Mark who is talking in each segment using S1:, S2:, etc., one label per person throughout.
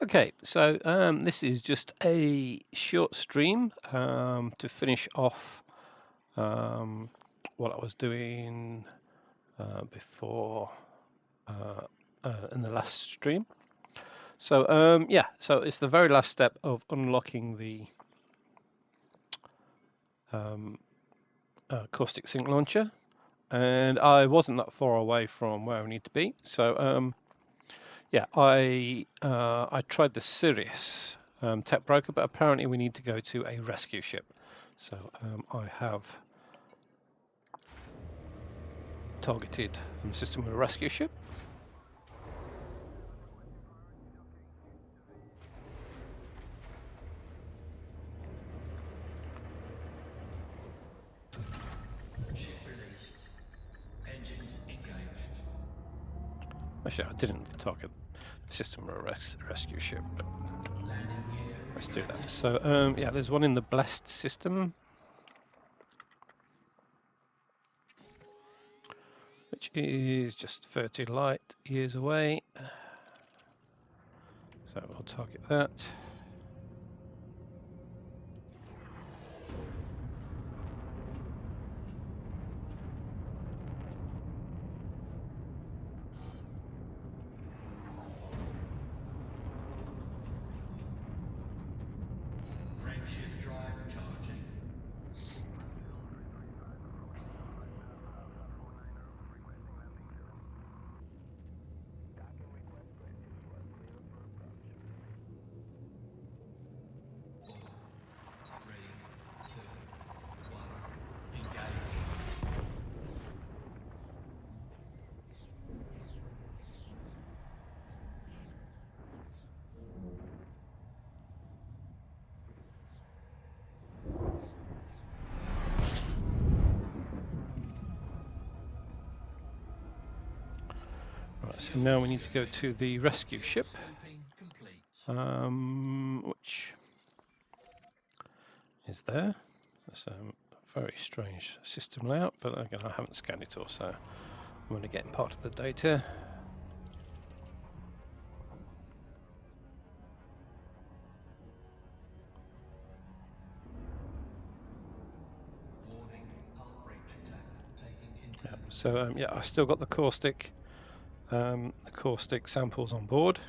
S1: Okay, so this is just a short stream to finish off what I was doing before in the last stream. So yeah, so it's the very last step of unlocking the caustic sink launcher, and I wasn't that far away from where I need to be. So yeah, I tried the Sirius tech broker, but apparently we need to go to a rescue ship. So I have targeted the system with a rescue ship.
S2: Ship released. Engines engaged.
S1: Actually, I didn't target the system with a rescue ship, but
S2: Landing gear.
S1: let's do that. So yeah, there's one in the Blessed system, which is just 30 light years away. So we'll target that.
S2: Frameshift drive charging. Four, three, two, one. Engage.
S1: Right, so now we need to go to the rescue ship,
S2: Scoping complete.
S1: which is there. It's a very strange system layout, but again, I haven't scanned it all, so I'm only getting part of the data.
S2: Warning, hull breach attack taking
S1: Yeah,
S2: internal.
S1: so yeah, I still got the caustic samples on board,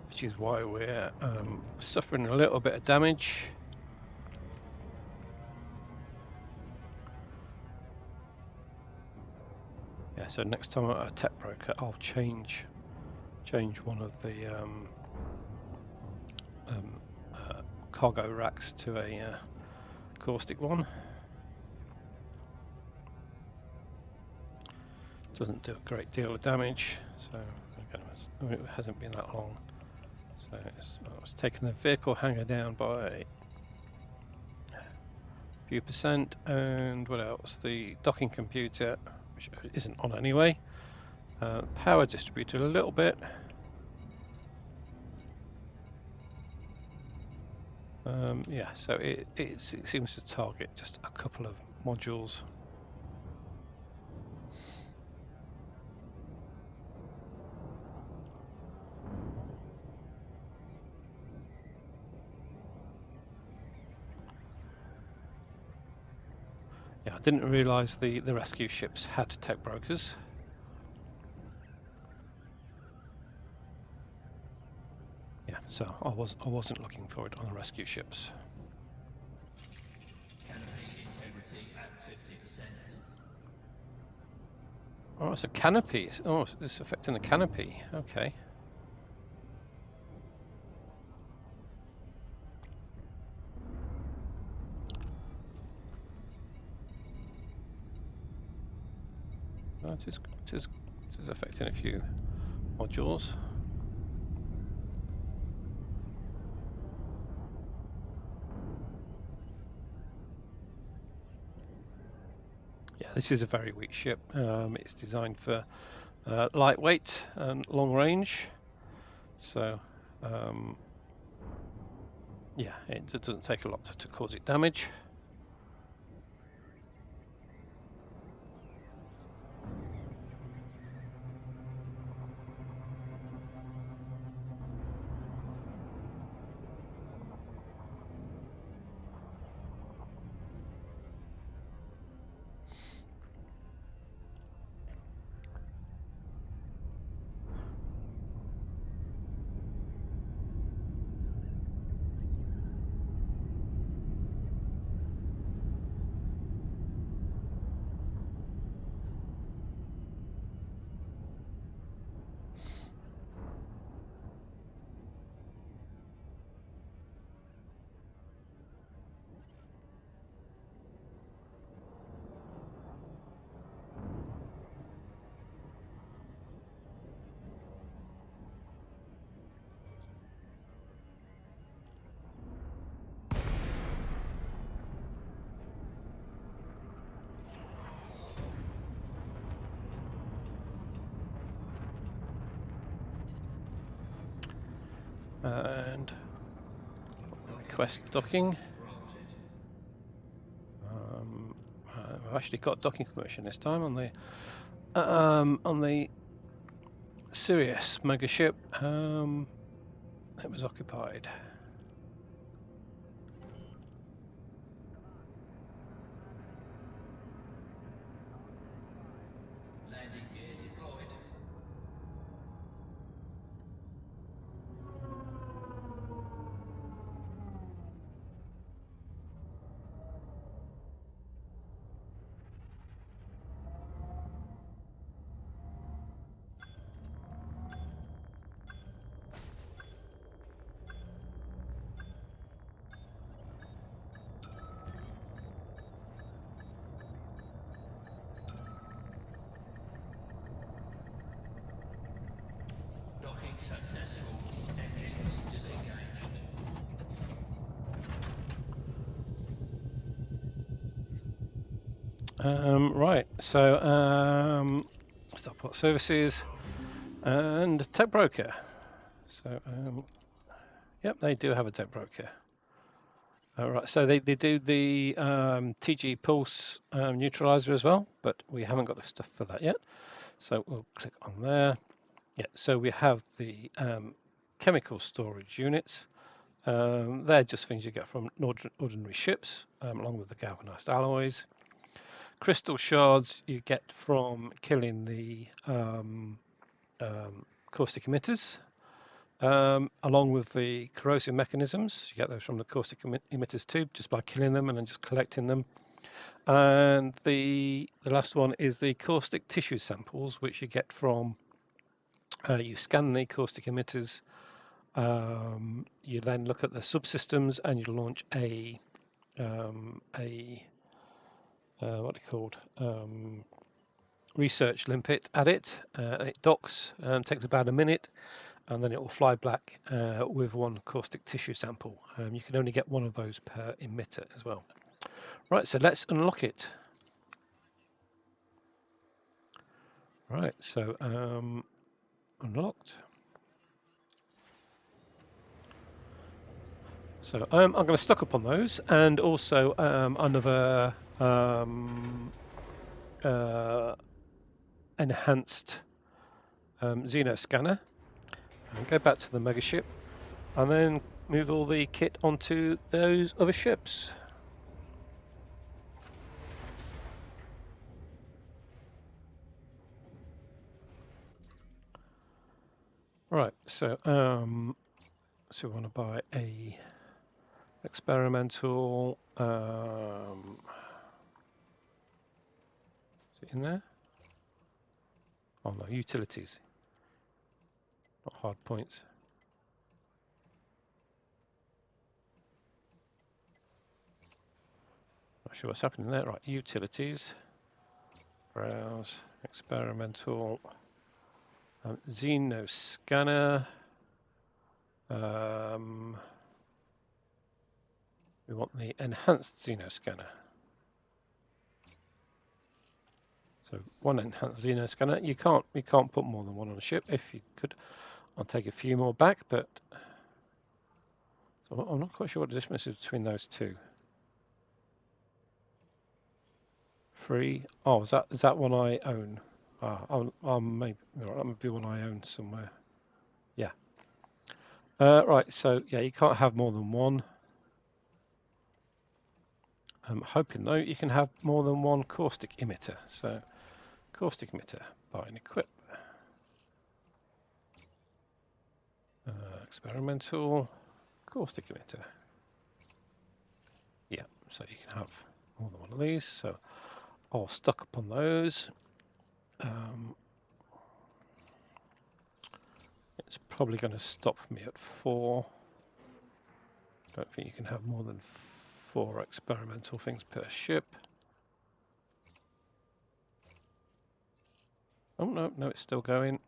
S1: which is why we're suffering a little bit of damage. Yeah, so next time at a tech broker, I'll change one of the cargo racks to a caustic one. Doesn't do a great deal of damage, so again, it hasn't been that long. So I was taking the vehicle hanger down by a few percent, and what else? The docking computer, which isn't on anyway. Power distributed a little bit. Yeah, so it seems to target just a couple of modules. Yeah, I didn't realise the rescue ships had tech brokers. Yeah, so I wasn't looking for it on the rescue ships.
S2: Canopy integrity at 50%.
S1: Oh, it's a canopy. Oh, it's affecting the canopy. Okay. Oh, it is affecting a few modules. Yeah, this is a very weak ship. It's designed for lightweight and long range. So, yeah, it doesn't take a lot to cause it damage. and request docking. I've actually got docking permission this time on the Sirius mega ship. It was occupied.
S2: Landing gear deployed. Docking successful. Engines disengaged.
S1: Right, so Stockport Services and Tech Broker. So, yep, they do have a Tech Broker. Right, so they do the TG Pulse neutralizer as well, but we haven't got the stuff for that yet. So we'll click on there. Yeah, so we have the chemical storage units. They're just things you get from ordinary ships, along with the galvanized alloys. Crystal shards you get from killing the caustic emitters, along with the corrosive mechanisms. You get those from the caustic emitters too, just by killing them and then just collecting them. And the last one is the caustic tissue samples, which you get from you scan the caustic emitters. You then look at the subsystems and you launch a what are they called? Research limpet at it. It docks, takes about a minute, and then it will fly back with one caustic tissue sample. You can only get one of those per emitter as well. Right, so let's unlock it. Right, so unlocked. So I'm going to stock up on those, and also another enhanced xeno scanner. And go back to the mega ship, and then move all the kit onto those other ships. Right, so we want to buy a experimental. Is it in there? Oh no, utilities, not hard points. Not sure what's happening there. Right, utilities, browse, experimental, xeno scanner. We want the enhanced xeno scanner. So one enhanced xeno scanner. You can't put more than one on a ship. If you could, I'll take a few more back, but so I'm not quite sure what the difference is between those two. 3. Oh, is that one I own? Maybe that might be one I own somewhere. Yeah. Right. So yeah, you can't have more than one. I'm hoping though you can have more than one caustic emitter. So caustic emitter, buy and equip. Experimental caustic emitter. Yeah, so you can have more than one of these. So I'll stock up on those. It's probably going to stop me at 4. Don't think you can have more than 4 experimental things per ship. Oh no, it's still going.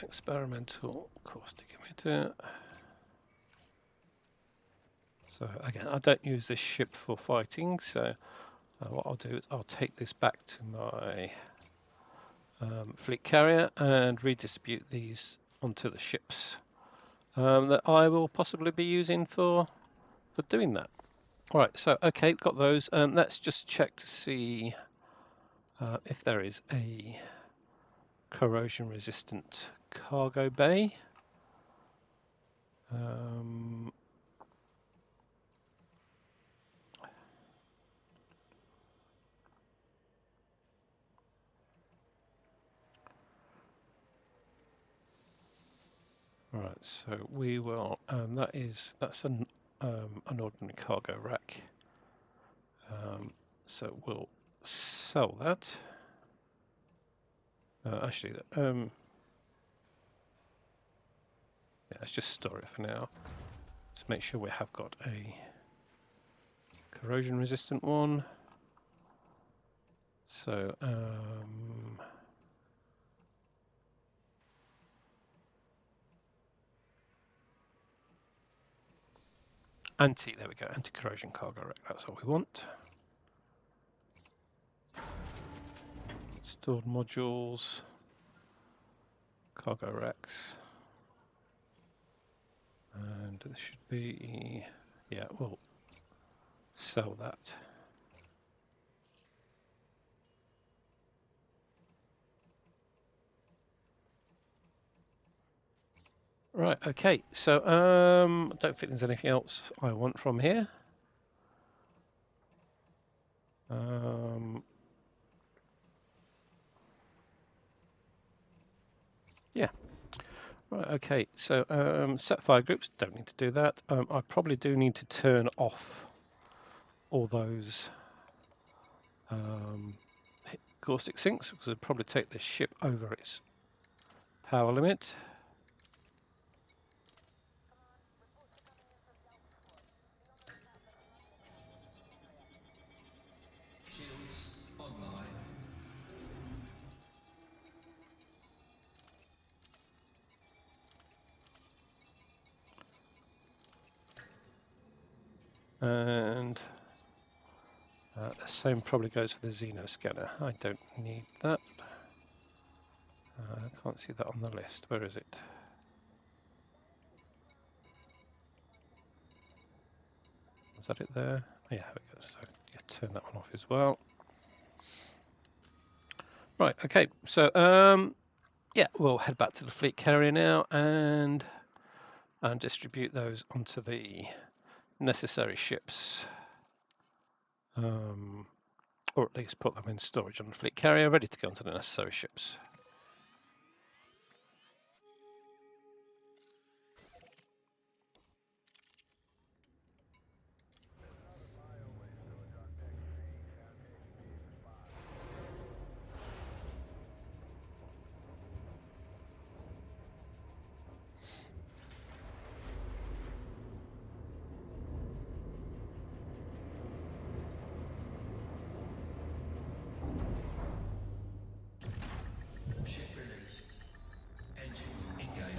S1: Experimental caustic emitter. So again, I don't use this ship for fighting, so what I'll do is I'll take this back to my fleet carrier and redistribute these onto the ships that I will possibly be using for doing that. All right, so okay, got those. Let's just check to see if there is a corrosion-resistant cargo bay. Right, so we will. That's an ordinary cargo rack. So we'll sell that. Actually, yeah, let's just store it for now. Let's make sure we have got a corrosion-resistant one. So there we go, anti-corrosion cargo rack, that's what we want. Stored modules, cargo racks, and this should be, yeah, we'll sell that. Right, okay, so I don't think there's anything else I want from here. Yeah. Right, okay, so set fire groups, don't need to do that. I probably do need to turn off all those caustic sinks, because it'd probably take the ship over its power limit.
S2: Shields online.
S1: And the same probably goes for the xeno scanner. I don't need that. I can't see that on the list. Where is it? Was that it there? Oh, yeah, there we go. So yeah, turn that one off as well. Right, okay, so yeah, we'll head back to the fleet carrier now and distribute those onto the necessary ships. Or at least put them in storage on the fleet carrier, ready to go onto the necessary ships.
S2: Ship released. Engines engaged.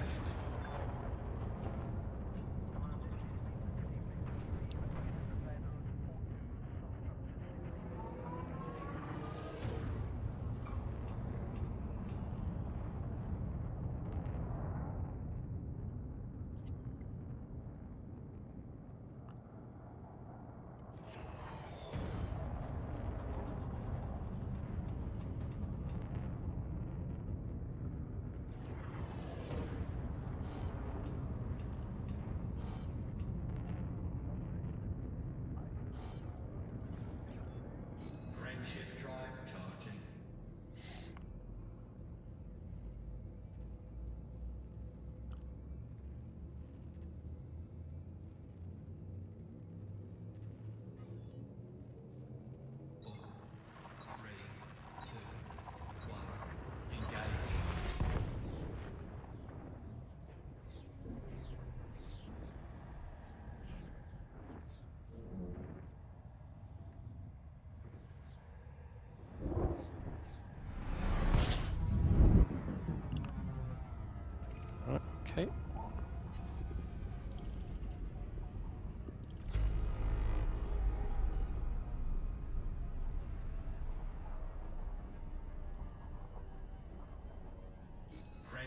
S2: Frameshift drive charging. Four, three, two, one. Engage.
S1: Right, okay.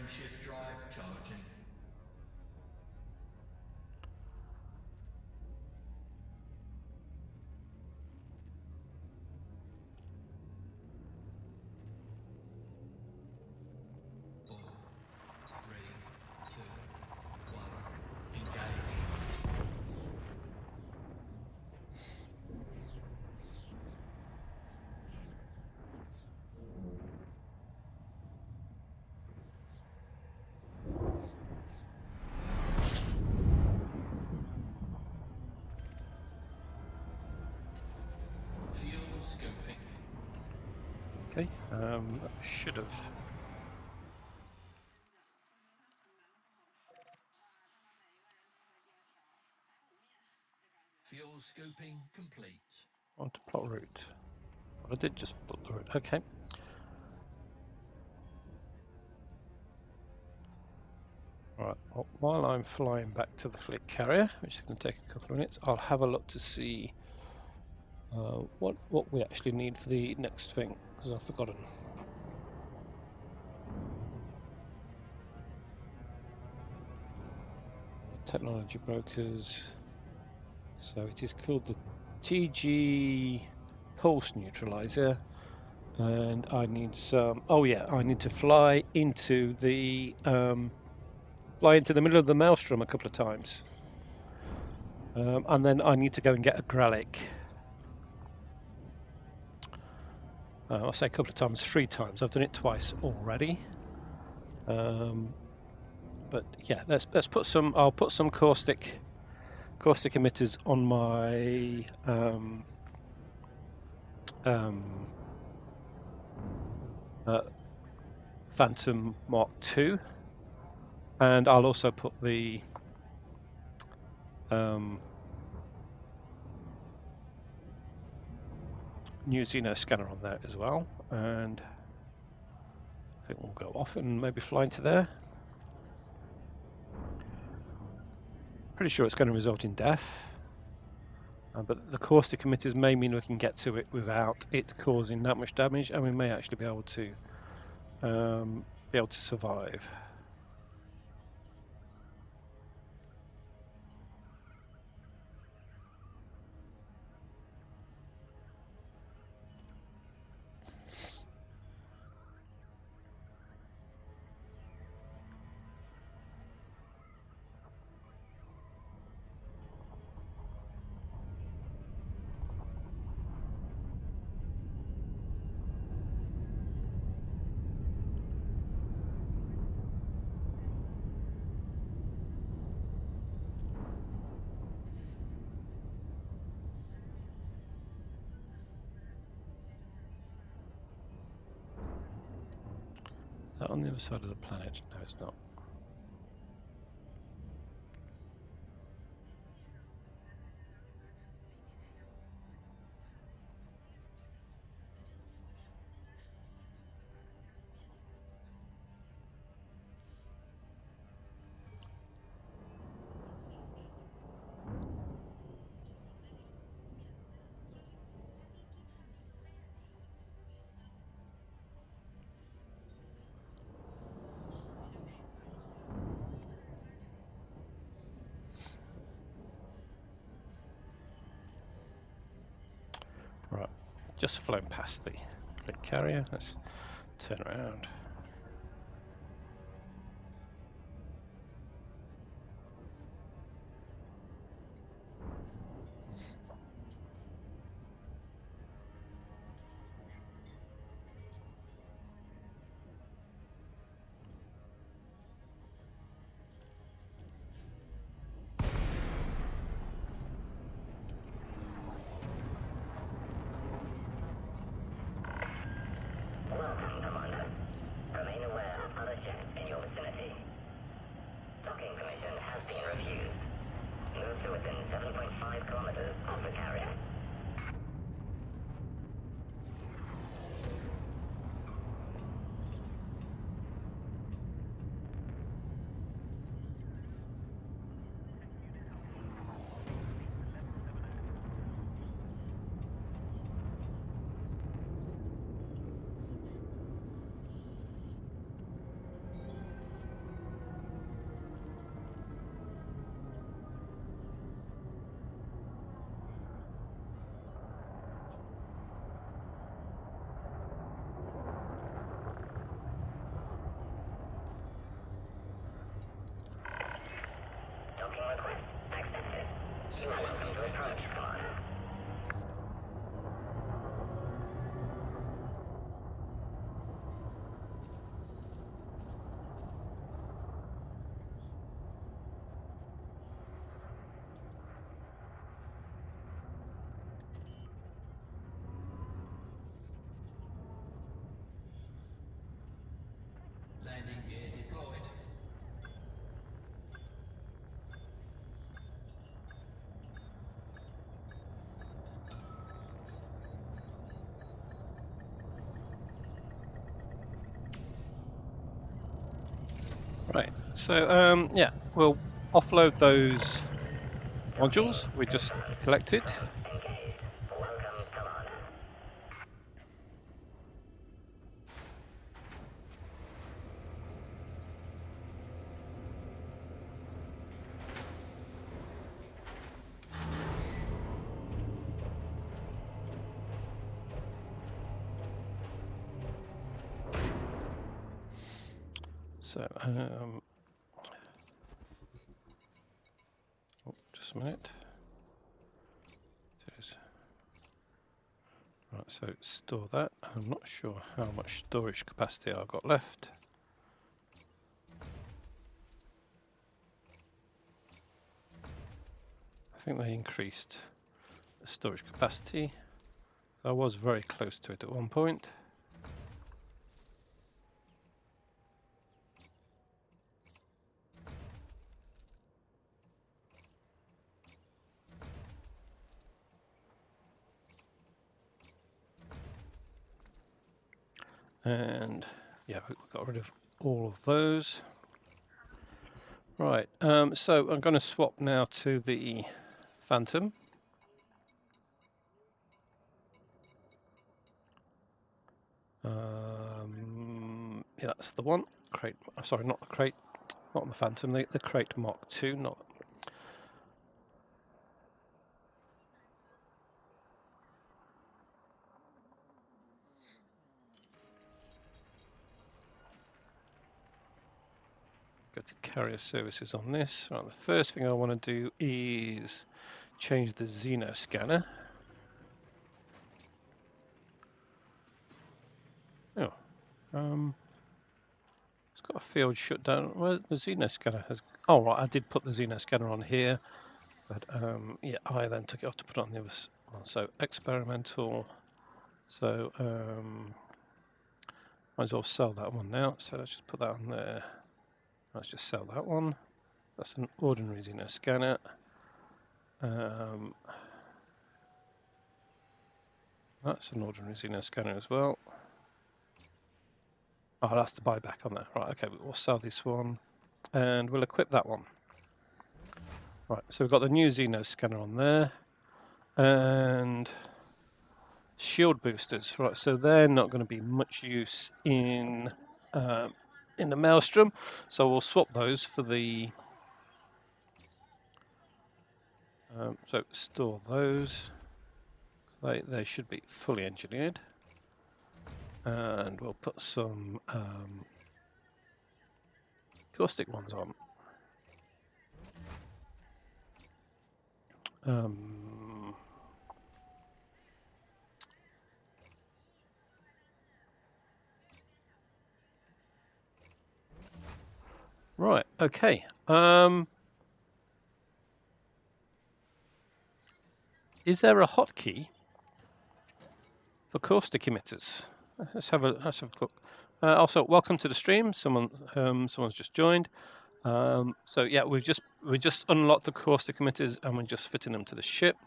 S2: Frameshift drive charging. Four, three, two, one, engage. Fuel scoping.
S1: Okay, should have.
S2: Fuel scoping complete.
S1: On to plot route. Well, I did just plot the route. Okay. Right. Well, while I'm flying back to the fleet carrier, which is going to take a couple of minutes, I'll have a look to see what we actually need for the next thing, because I've forgotten. Technology brokers. So it is called the TG pulse neutralizer, and I need some. Oh yeah, I need to fly into the middle of the maelstrom a couple of times, and then I need to go and get a Gralic. I'll say a couple of times, 3 times. I've done it twice already. But yeah, let's put some. I'll put some caustic emitters on my Phantom Mark II, and I'll also put the new Xeno scanner on there as well, and I think we'll go off and maybe fly into there. Pretty sure it's going to result in death, but the caustic emitters may mean we can get to it without it causing that much damage, and we may actually be able to survive. Is that on the other side of the planet? No, it's not. Right, just flown past the fleet carrier. Let's turn around. Right, so yeah, we'll offload those modules we just collected. So, just a minute. Right, so store that. I'm not sure how much storage capacity I've got left. I think they increased the storage capacity. I was very close to it at one point. And yeah, we got rid of all of those. Right, so I'm going to swap now to the Phantom. Yeah, that's the one. Crate. Sorry, not the crate. Not the Phantom. The crate Mark II. Not. Go to carrier services on this. Right, the first thing I want to do is change the Xeno scanner. Oh, it's got a field shutdown. Well, the Xeno scanner has. Oh right, I did put the Xeno scanner on here, but yeah, I then took it off to put it on the other one. So experimental. So might as well sell that one now. So let's just put that on there. Let's just sell that one. That's an ordinary Xeno scanner. That's an ordinary Xeno scanner as well. Oh, that's the buyback on that. Right, okay, we'll sell this one and we'll equip that one. Right, so we've got the new Xeno scanner on there and shield boosters. Right, so they're not going to be much use in the Maelstrom, so we'll swap those for the. So store those. They should be fully engineered, and we'll put some caustic ones on. Right, okay. Is there a hotkey for caustic emitters? Let's have a look. Also, welcome to the stream. Someone's just joined. So yeah, we just unlocked the caustic emitters and we're just fitting them to the ship.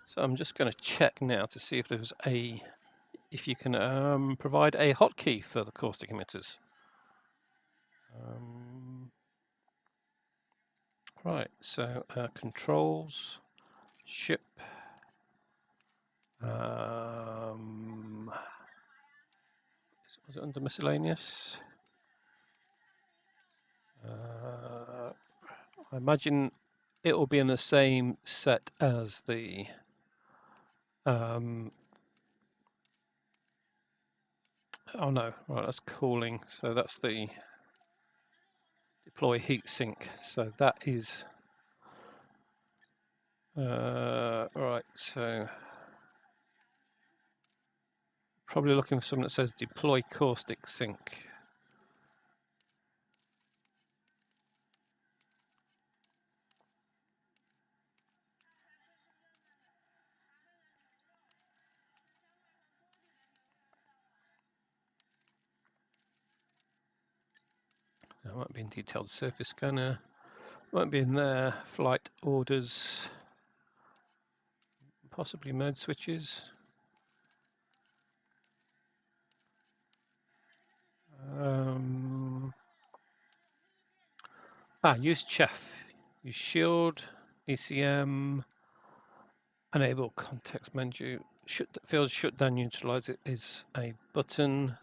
S1: So I'm just going to check now to see if if you can provide a hotkey for the caustic emitters. Right, so controls, ship. Was it under miscellaneous? I imagine it will be in the same set as the. Oh no, right, that's cooling. So that's the deploy heatsink. So that is. Right, so. Probably looking for something that says deploy caustic sink. That might be in detailed surface scanner. Won't be in there. Flight orders. Possibly mode switches. Use chef. Use shield, ECM, enable context menu. Field shutdown neutralizer is a button.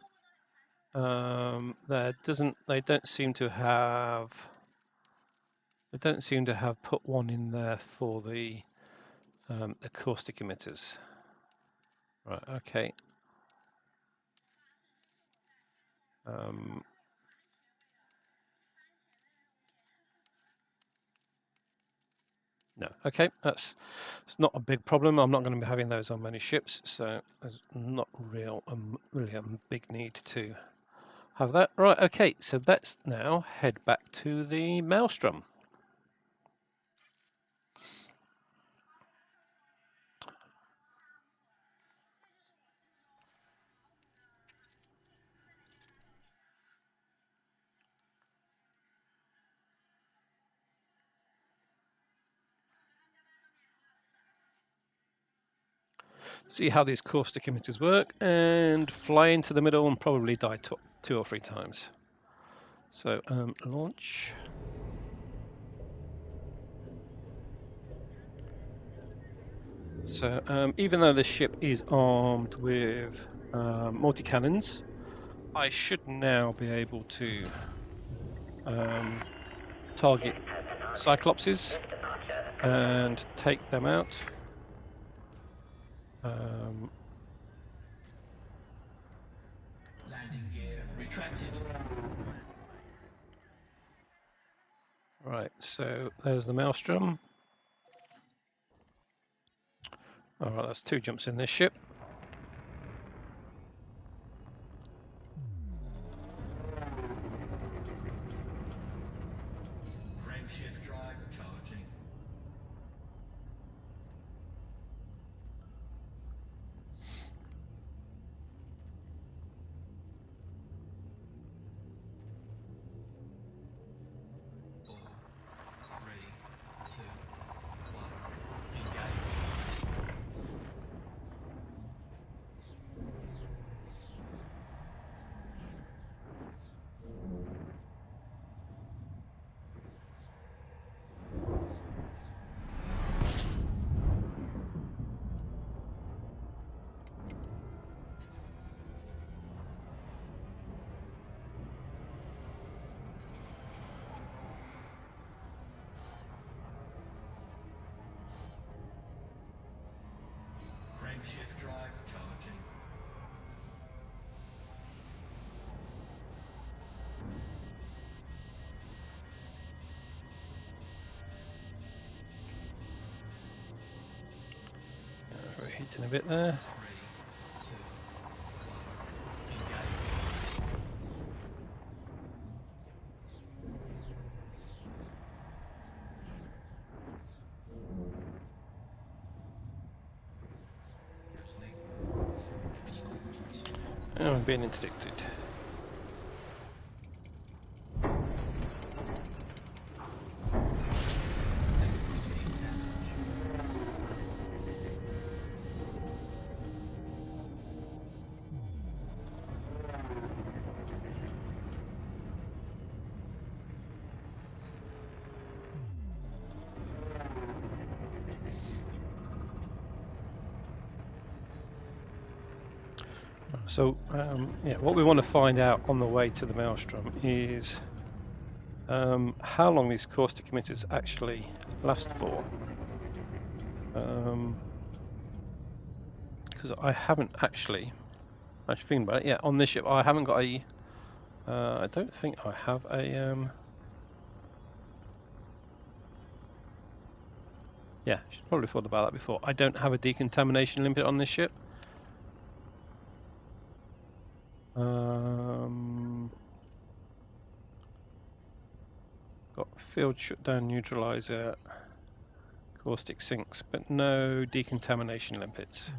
S1: They don't seem to have put one in there for the caustic emitters. Right, okay. No, okay, it's not a big problem. I'm not going to be having those on many ships, so there's not really a big need to have that. Right, okay, so let's now head back to the Maelstrom. See how these caustic emitters work, and fly into the middle and probably die 2 or 3 times. So, launch. So, even though this ship is armed with multi-cannons, I should now be able to target Cyclopses and take them out.
S2: Landing gear retracted.
S1: Right, so there's the Maelstrom. Alright, that's 2 jumps in this ship.
S2: Frameshift drive charging. Four, three, two, one. Engage. Frameshift drive charging.
S1: We're hitting a bit there.
S2: 3, 2, 1. Engage.
S1: And I'm being interdicted. So, yeah, what we want to find out on the way to the Maelstrom is how long these caustic emitters actually last for. Because I haven't actually thinking about it. Yeah, on this ship I haven't got a. I don't think I have a. Yeah, should probably thought about that before. I don't have a decontamination limit on this ship. Got field shutdown neutralizer, caustic sinks, but no decontamination limpets.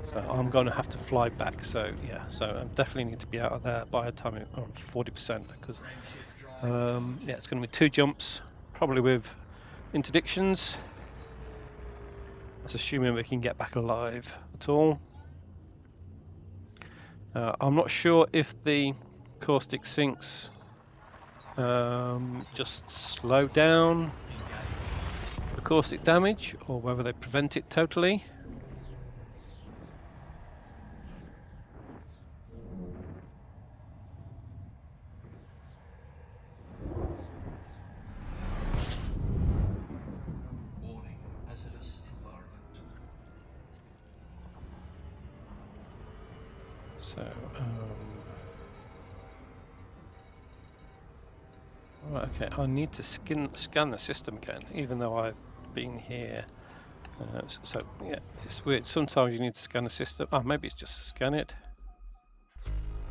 S1: So I'm going to have to fly back. So yeah, so I definitely need to be out of there by the time I'm 40% because yeah, it's going to be 2 jumps, probably with interdictions. That's assuming we can get back alive at all. I'm not sure if the caustic sinks just slow down
S2: Engage.
S1: the caustic damage, or whether they prevent it totally.
S2: Warning, hazardous environment.
S1: So, right, okay, I need to scan the system again, even though I've been here. So, yeah, it's weird. Sometimes you need to scan the system. Oh, maybe it's just scan it.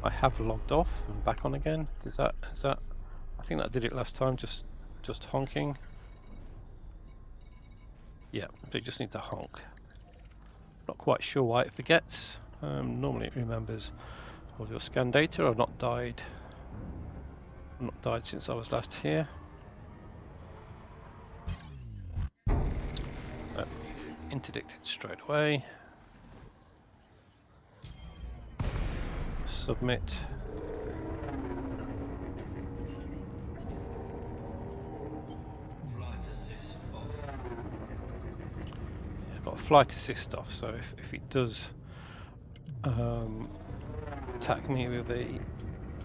S1: I have logged off and back on again. Is that? I think that did it last time. Just honking. Yeah, you just need to honk. Not quite sure why it forgets. Normally it remembers all your scan data. I've not died. I've not died since I was last here. So interdicted straight away. Submit.
S2: Flight assist off.
S1: Yeah, I've got flight assist off, so if it does attack me with a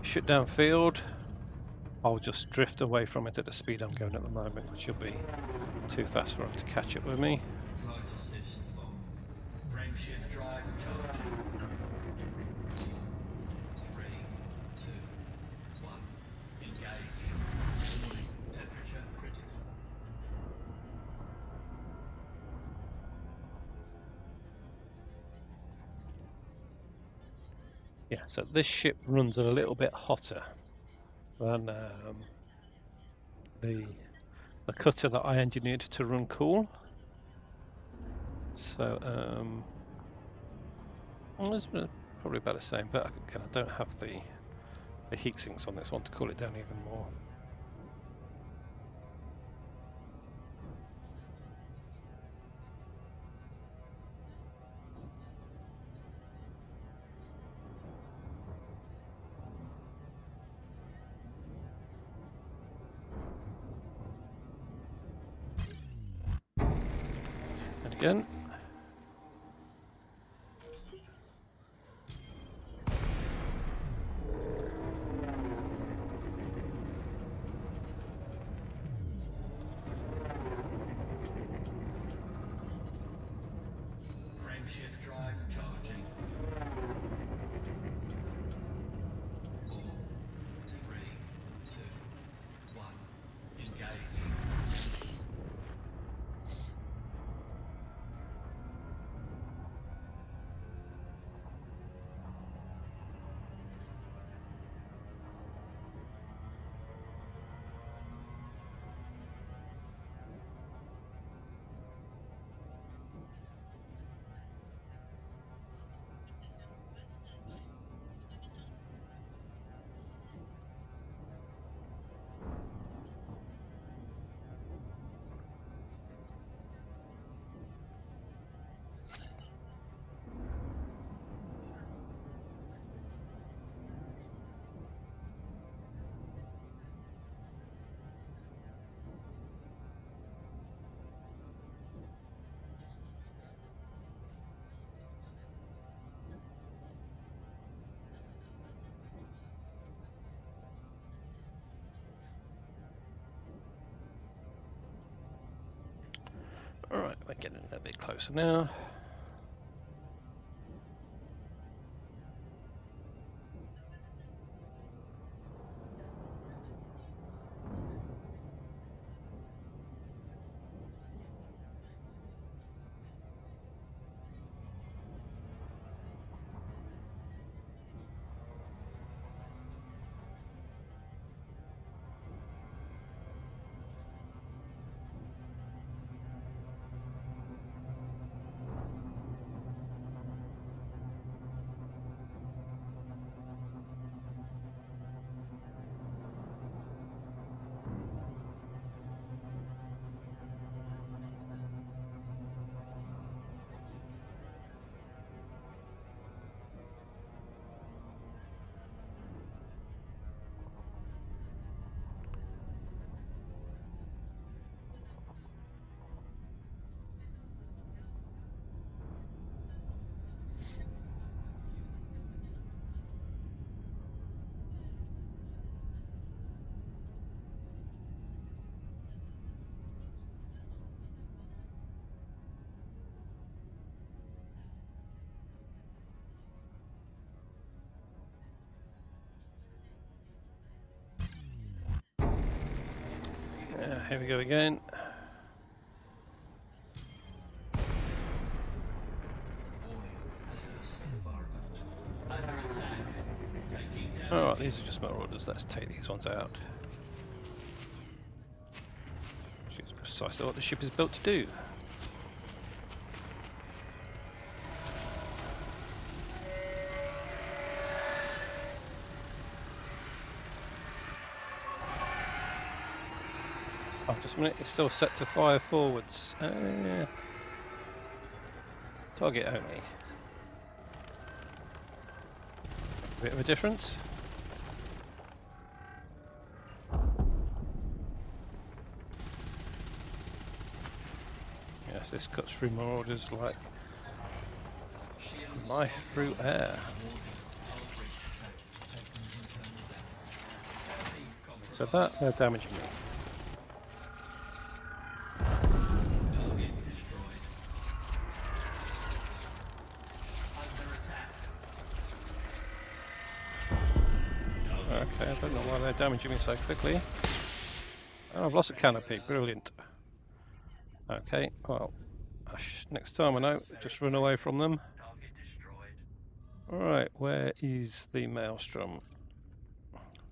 S1: shutdown field, I'll just drift away from it at the speed I'm going at the moment, which will be too fast for him to catch up with me.
S2: Flight assist on. Frameshift drive charging. 3, 2, 1. Engage. Warning, temperature critical.
S1: Yeah, so this ship runs a little bit hotter than the cutter that I engineered to run cool. So well, it's probably about the same, but again, I don't have the heat sinks on this one to cool it down even more. And again.
S2: Frameshift drive charging. 4, 3, 2, 1. Engage.
S1: Alright, we're getting a bit closer now. Here we go again.
S2: Warning, hazardous environment. Under attack. Taking damage.
S1: Alright, these are just my orders. Let's take these ones out. Which is precisely what the ship is built to do. Oh, just a minute, it's still set to fire forwards. Target only. Bit of a difference. Yes, this cuts through my orders like
S2: Shields
S1: life through air. So that they're damaging me.
S2: Target destroyed. Under attack.
S1: Okay, I don't know why they're damaging me so quickly. Oh, I've lost a canopy, brilliant. Okay, well, next time I know, just run away from them.
S2: Target destroyed.
S1: Alright, where is the maelstrom?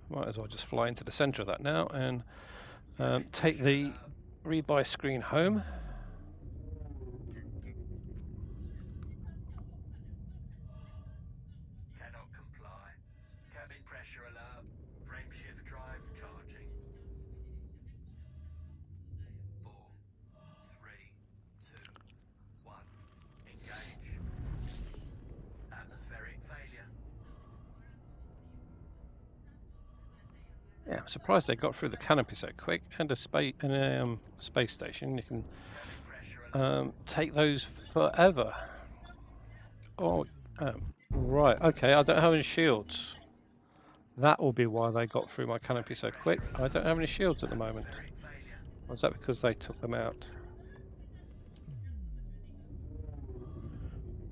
S1: Might as well just fly into the centre of that now and take the rebuy screen home.
S2: Cannot comply. Cabin pressure alert. Frameshift drive charging. 4, 3, 2, 1. Engage. Atmospheric failure.
S1: Yeah, I'm surprised they got through the canopy so quick, and a space station. You can take those forever. Oh, right. Okay, I don't have any shields. That will be why they got through my canopy so quick. I don't have any shields at the moment. Or is that because they took them out?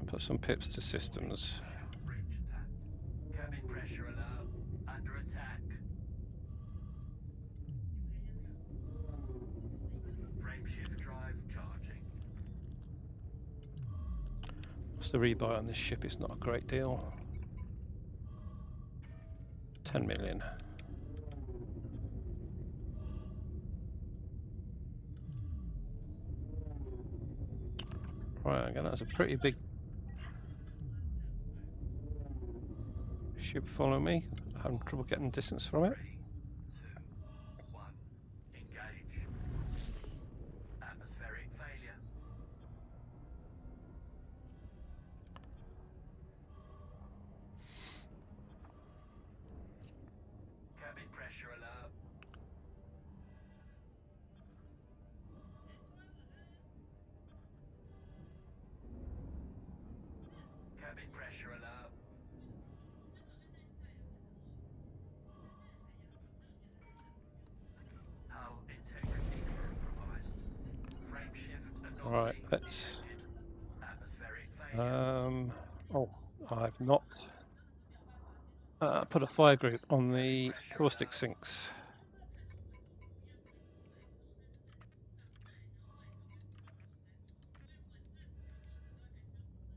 S1: Put some pips to systems.
S2: Cabin pressure alert. Under attack. Frameshift drive charging.
S1: What's the rebuy on this ship? It's not a great deal. 10 million. Right, again, that's a pretty big ship following me. I'm having trouble getting distance from it.
S2: 3, 2, 1. Engage. Atmospheric failure. Cabin pressure alert. Cabin pressure alert. Hull integrity compromised. Frameshift anomaly
S1: Right, let's.
S2: detected. Atmospheric failure.
S1: Oh, I've not put a fire group on the caustic sinks.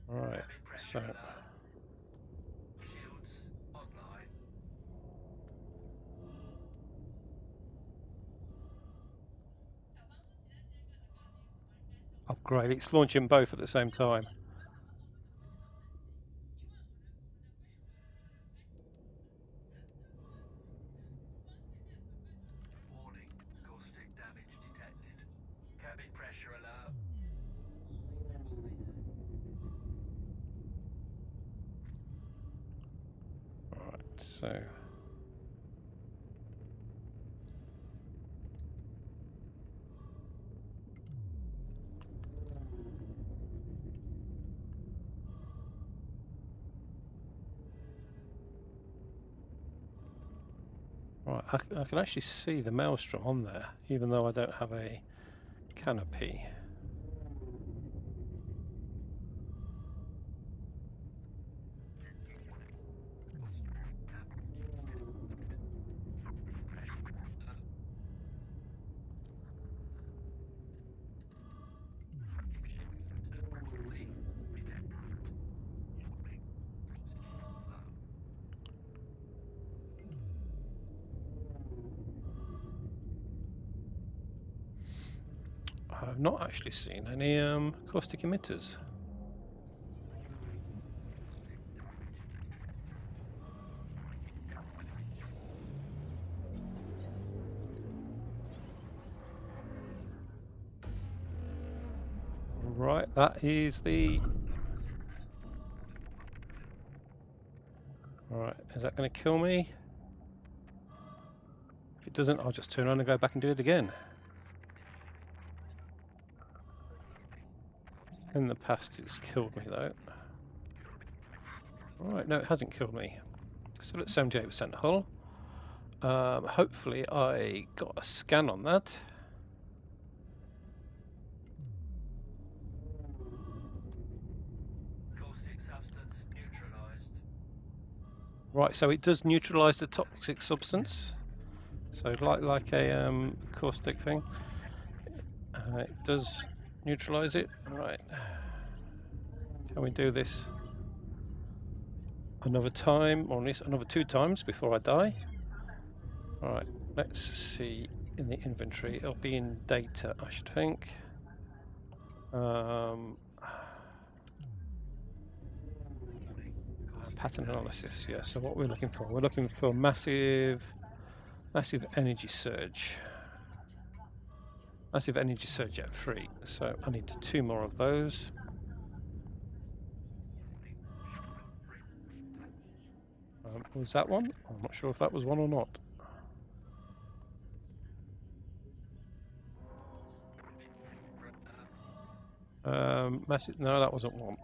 S1: Right, so
S2: Shields online.
S1: upgrade. It's launching both at the same time.
S2: Warning, caustic damage detected. Cabin pressure alert.
S1: Alright, so. Right, I can actually see the maelstrom on there, even though I don't have a canopy. I've not actually seen any caustic emitters. Right, that is the... Alright, is that going to kill me? If it doesn't, I'll just turn around and go back and do it again. In the past it's killed me though. Alright, no it hasn't killed me. Still at 78% hull. Hopefully I got a scan on that.
S2: Caustic substance neutralized.
S1: Right, so it does neutralise the toxic substance. So like a caustic thing. It does neutralise it. Right. Can we do this another time, or at least another 2 times before I die? Alright, let's see in the inventory. It'll be in data, I should think. Pattern analysis, yeah. So what we're looking for? We're looking for massive energy surge. Massive energy surge at 3. So I need 2 more of those. Was that one? I'm not sure if that was one or not. Massive. No, that wasn't one.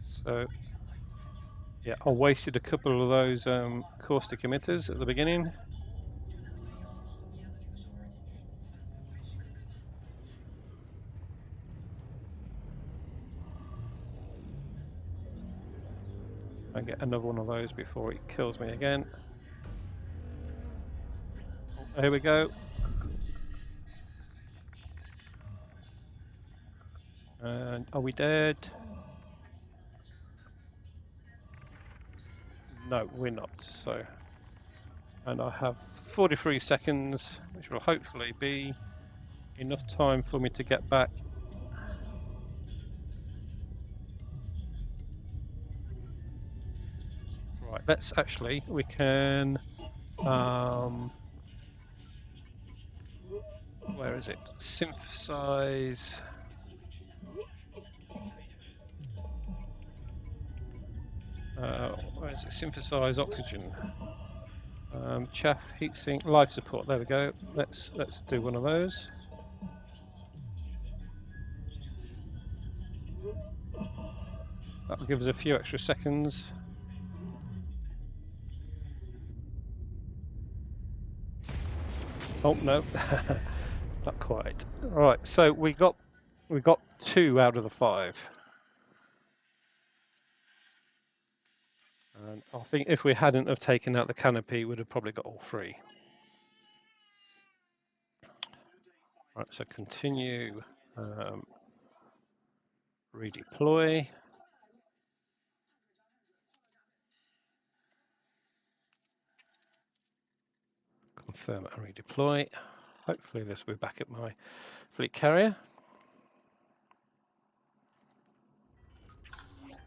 S1: So, yeah, I wasted a couple of those caustic emitters at the beginning. I get another one of those before it kills me again. Oh, here we go. And are we dead? No, we're not. So, and I have 43 seconds, which will hopefully be enough time for me to get back. Right, let's actually, we can, where is it? Synthesize. Where is it? Synthesize oxygen. Chaff, heatsink, life support. There we go. Let's do one of those. That'll give us a few extra seconds. Oh no, not quite. All right, so we got 2 out of the 5. And I think if we hadn't have taken out the canopy, we'd have probably got all 3. Right, so continue, redeploy. Confirm and redeploy. Hopefully this will be back at my fleet carrier.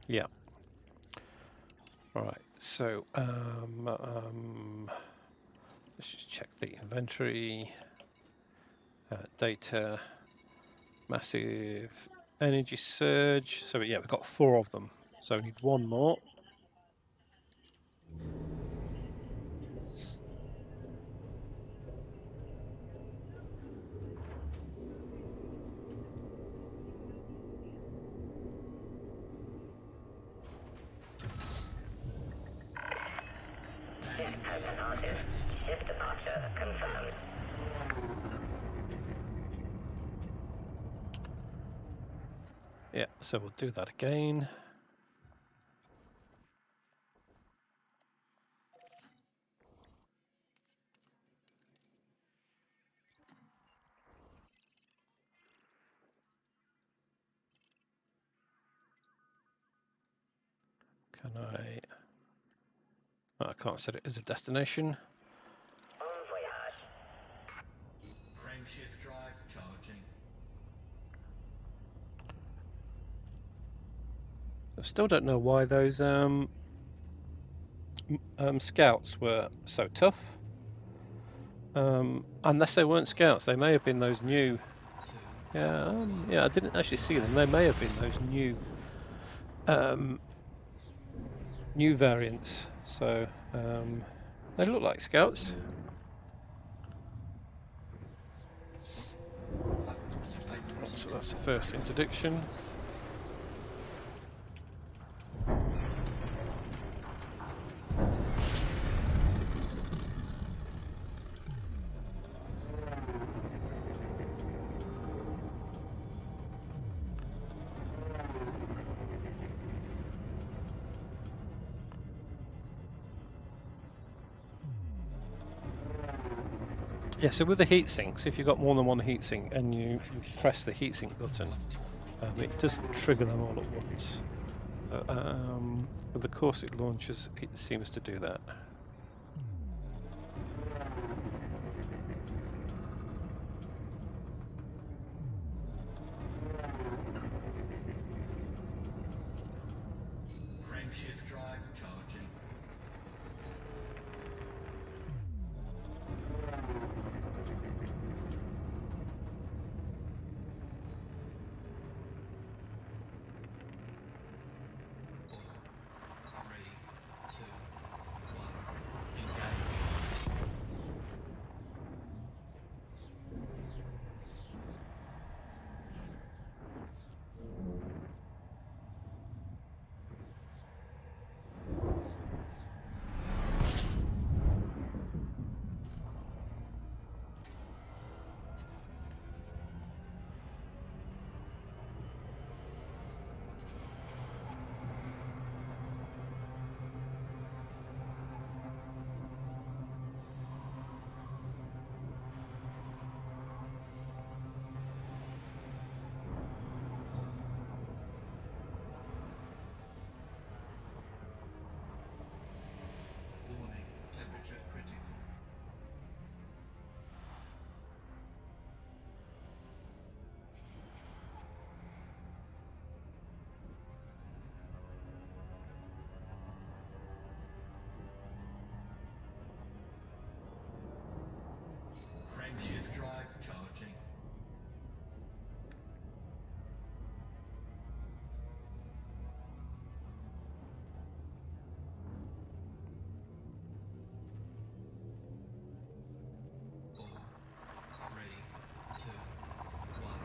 S1: Yeah. All right, so let's just check the inventory, data, massive energy surge. So yeah, we've got 4 of them. So we need 1 more.
S3: Ship departure confirmed.
S1: Yeah, so we'll do that again. I can't set it as a destination.
S3: Bon voyage.
S2: Frameshift drive charging.
S1: I still don't know why those scouts were so tough. Unless they weren't scouts, they may have been those new. Yeah, I didn't actually see them. They may have been those new new variants. So they look like scouts. So that's the first interdiction. Yeah, so with the heatsinks, if you've got more than one heatsink and you press the heatsink button, it doesn't trigger them all at once. With the caustic launchers, it seems to do that.
S2: Frameshift drive charging. Three, two, one. Engage. Warning, temperature critical. Frameshift drive charging. Four, three, two, one.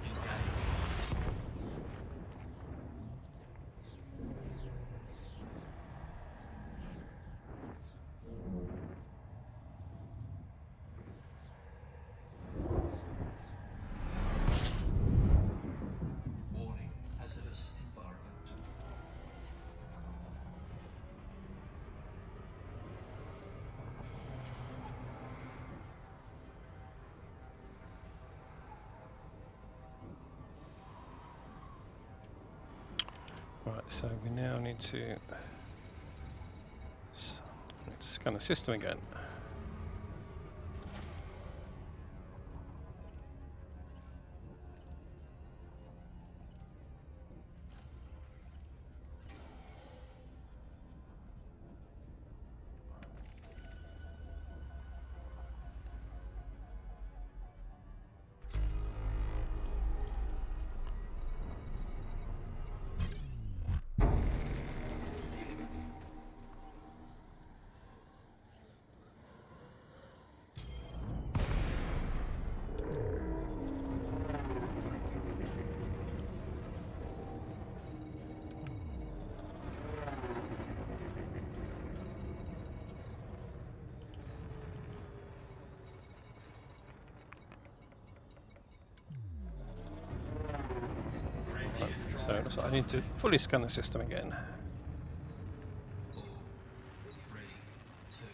S2: Engage. Warning, hazardous environment.
S1: Right, so we now need to scan the system again.
S2: Frameshift
S1: So I need to fully scan the system again.
S2: 4, 3, 2,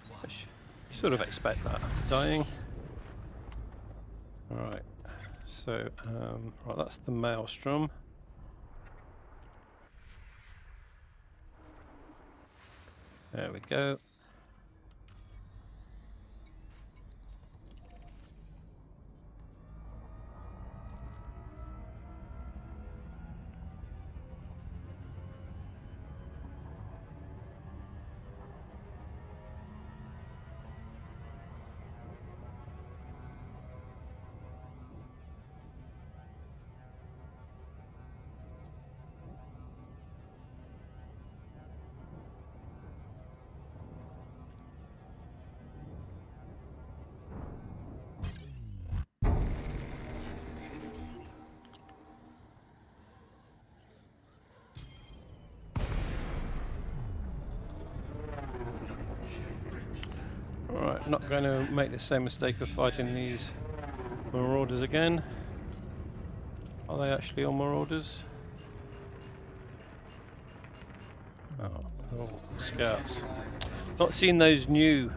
S2: 1.
S1: Which you sort of expect that after dying. Right, so right, that's the maelstrom. There we go. Alright, not going to make the same mistake of fighting these marauders again. Are they actually all marauders? Oh, scouts. Not seen those new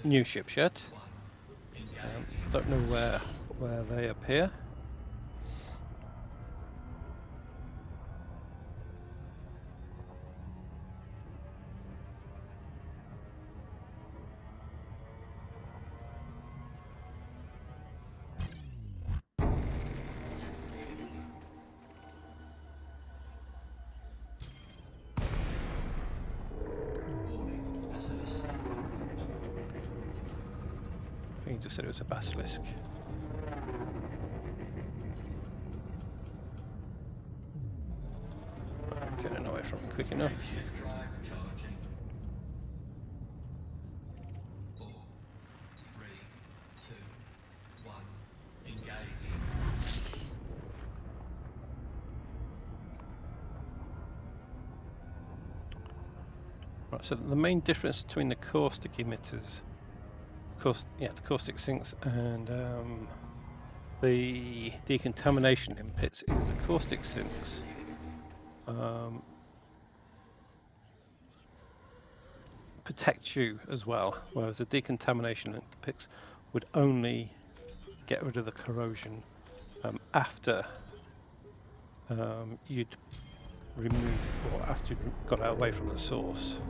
S1: new ships yet. Don't know where they appear. I think you just said it was a basilisk. I'm getting away from it quick enough.
S2: Shift drive charging. 4, 3, 2, 1. Engage.
S1: Right, so the main difference between the caustic emitters, the caustic sinks, and the decontamination inputs is the caustic sinks protect you as well, whereas the decontamination inputs would only get rid of the corrosion after you'd removed or after you'd got away from the source.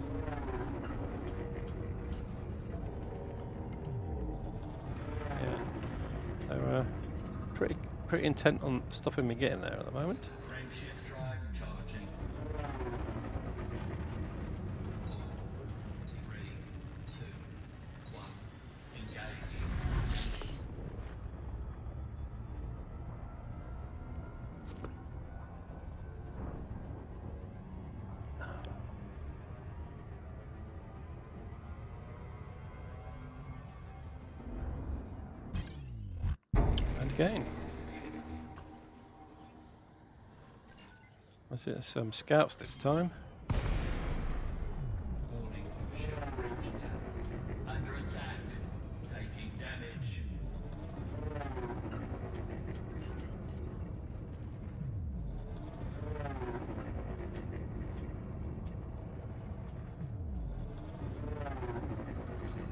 S1: Yeah, they're pretty intent on stopping me getting there at the moment.
S2: Frame shift drive charging. 4, 3, 2, 1. Engage.
S1: And again. Was it some scouts this time?
S2: Warning. Ship breached. Under attack. Taking damage.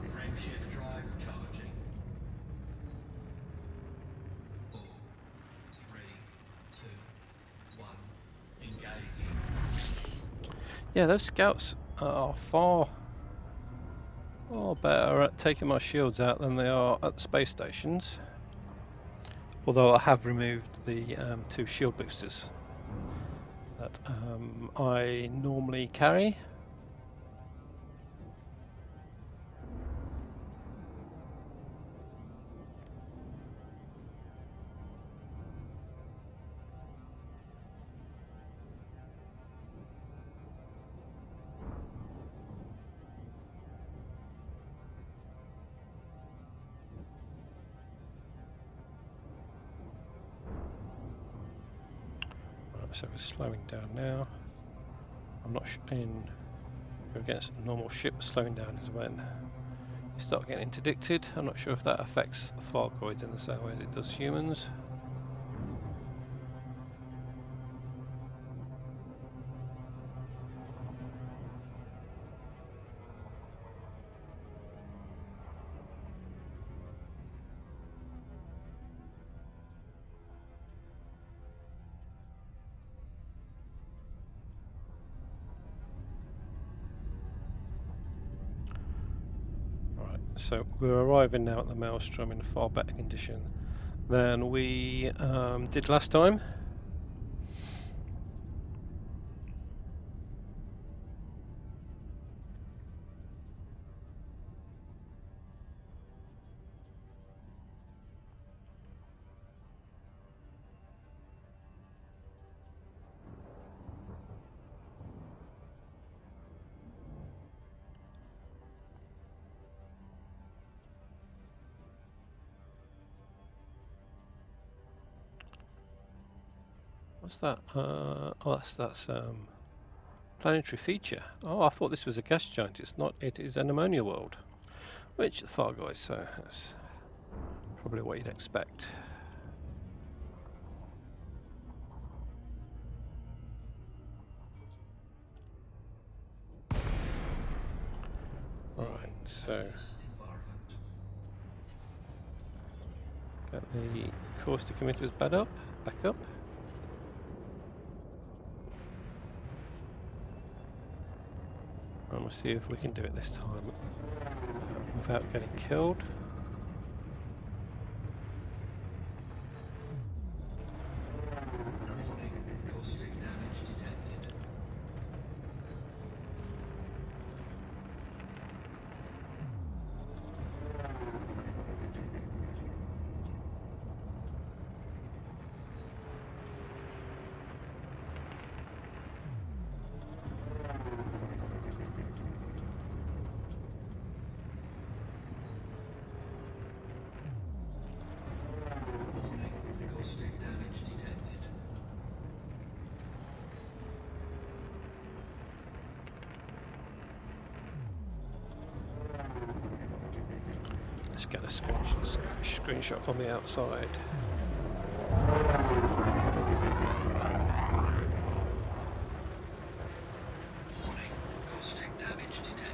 S2: Frame shift drive charging. 4, 3, 2, 1. Engage.
S1: Yeah, those scouts are far better at taking my shields out than they are at the space stations. Although I have removed the 2 shield boosters that I normally carry. So we're slowing down now. I'm not against a normal ship. Slowing down is when you start getting interdicted. I'm not sure if that affects the Falcoids in the same way as it does humans. So we're arriving now at the Maelstrom in a far better condition than we did last time. What's that? Oh, that's planetary feature. Oh, I thought this was a gas giant. It's not. It is an ammonia world, which the far guys. So that's probably what you'd expect. Right. So get the caustic emitters back up. And we'll see if we can do it this time without getting killed.
S4: Warning, caustic damage detected. Warning, caustic damage detected.
S1: Let's get a screenshot from the outside.
S4: Warning, caustic damage detected.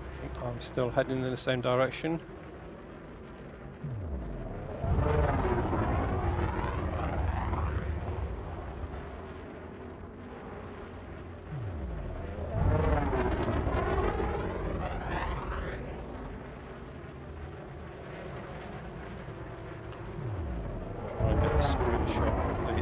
S1: I think I'm still heading in the same direction. Try and get a screenshot of the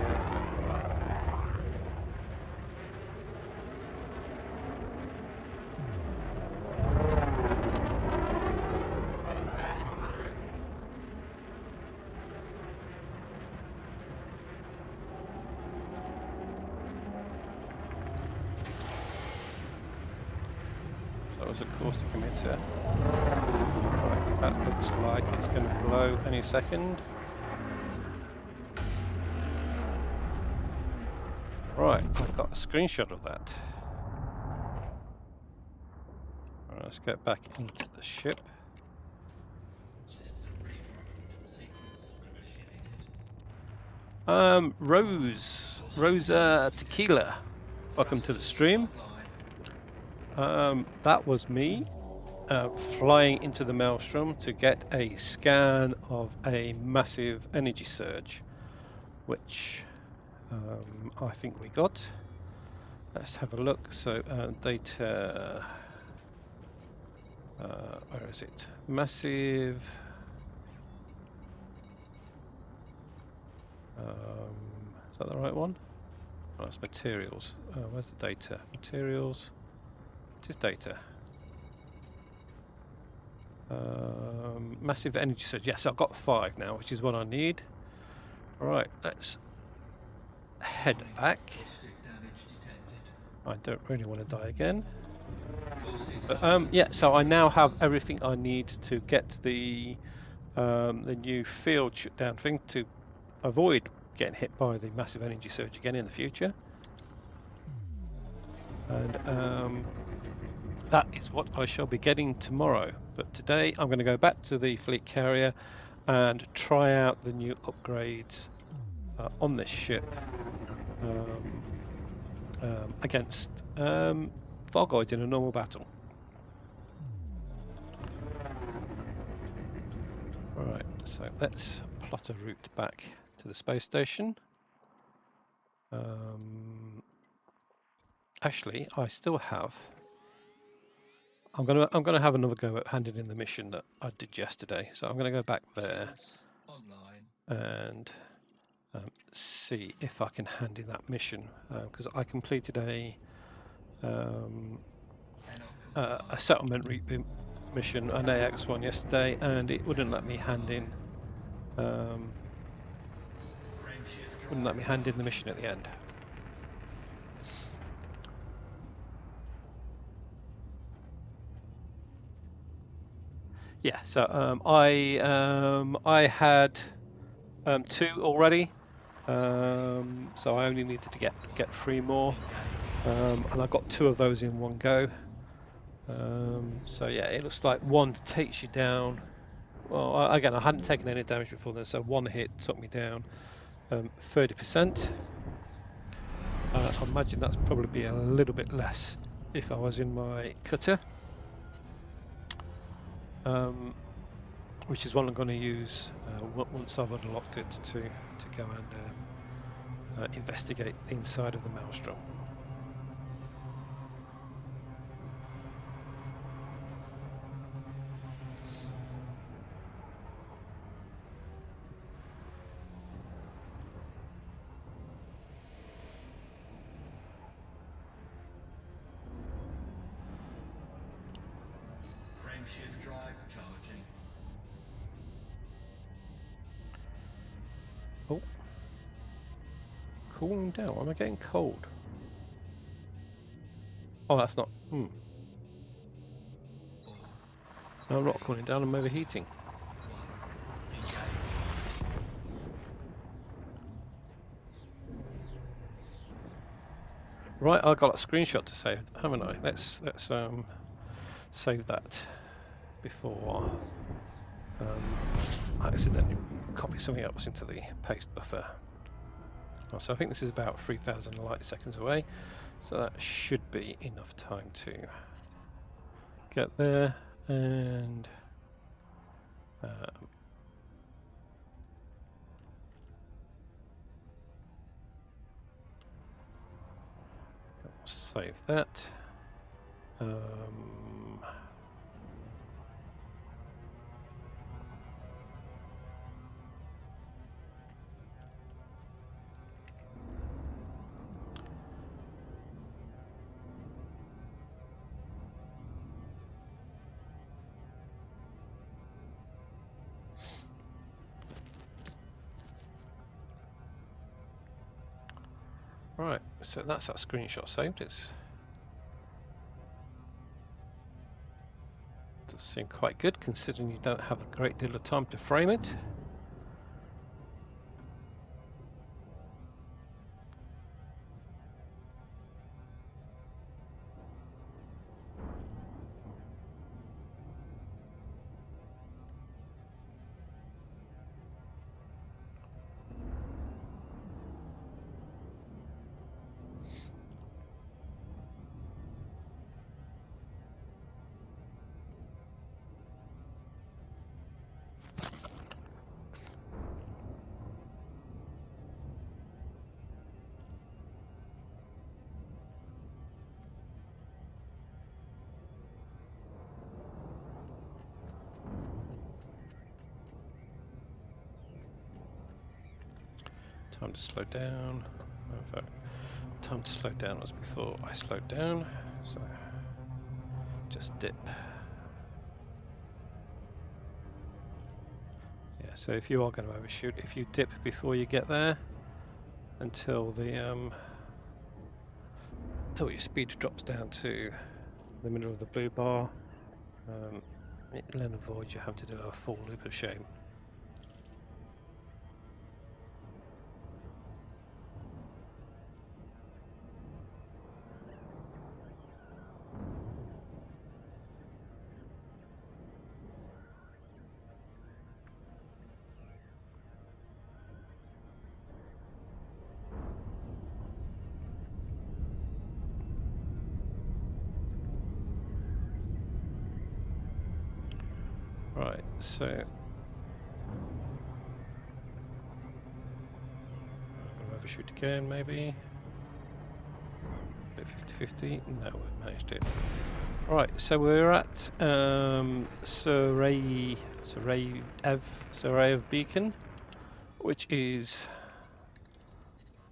S1: that was a caustic emitter. Right, that looks like it's going to blow any second. Right, I've got a screenshot of that. Right, let's get back into the ship.
S4: System reboot sequence initiated.
S1: Rosa Tequila, welcome to the stream. That was me flying into the Maelstrom to get a scan of a massive energy surge, which I think we got. Let's have a look. So data, where is it? Massive. Is that the right one? Oh, it's materials. Where's the data? Materials. It is data. Massive energy surge. Yes, I've got 5 now, which is what I need. Right, let's head back.
S4: Caustic damage detected.
S1: I don't really want to die again.
S4: Caustic
S1: But yeah, so I now have everything I need to get the new field shutdown thing to avoid getting hit by the massive energy surge again in the future. and that is what I shall be getting tomorrow. But today I'm going to go back to the fleet carrier and try out the new upgrades on this ship against Thargoids in a normal battle. Alright, so let's plot a route back to the space station. Actually, I still have. I'm gonna have another go at handing in the mission that I did yesterday. So I'm gonna go back there
S4: Shields online.
S1: and see if I can hand in that mission, because I completed a settlement mission, an AX one yesterday, and it wouldn't let me hand in the mission at the end. Yeah, so I had 2 already, so I only needed to get 3 more, and I got 2 of those in one go. So yeah, it looks like one takes you down. Well, again, I hadn't taken any damage before then, so one hit took me down 30%. I imagine that's probably be a little bit less if I was in my cutter, which is what I'm going to use once I've unlocked it to go and investigate the inside of the Maelstrom.
S4: Frameshift drive charging.
S1: Oh, cooling down. Am I getting cold? Oh, that's not. No, I'm not cooling down. I'm overheating. Right, I got a screenshot to save, haven't I? Let's save that before I accidentally copy something else into the paste buffer. Oh, so I think this is about 3,000 light seconds away, so that should be enough time to get there and save that. Right, so that's that screenshot saved. It does seem quite good considering you don't have a great deal of time to frame it. Time to slow down. In fact, time to slow down was before I slowed down, so just dip. Yeah, so if you are going to overshoot, if you dip before you get there until the until your speed drops down to the middle of the blue bar, it'll then avoid you having to do a full loop of shame. so overshoot again, maybe. Bit 50-50. No, we've managed it. Right, so we're at Sarajevo Beacon, which is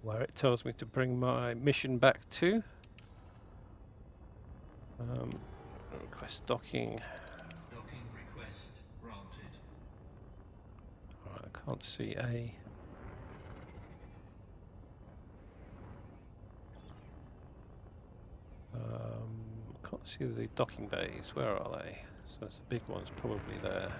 S1: where it tells me to bring my mission back to. Request docking.
S4: Docking request granted.
S1: Right, I can't see a. Can't see the docking bays. Where are they? So the big one's probably there.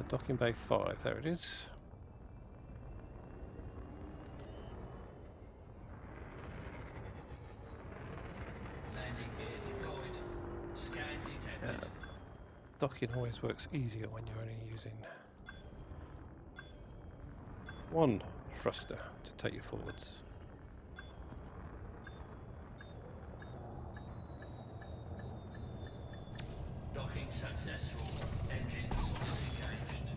S1: Docking bay 5. There it is.
S4: Landing gear deployed. Scan detected.
S1: Docking always works easier when you're only using one thruster to take you forwards.
S4: Docking successful. Engines disengaged.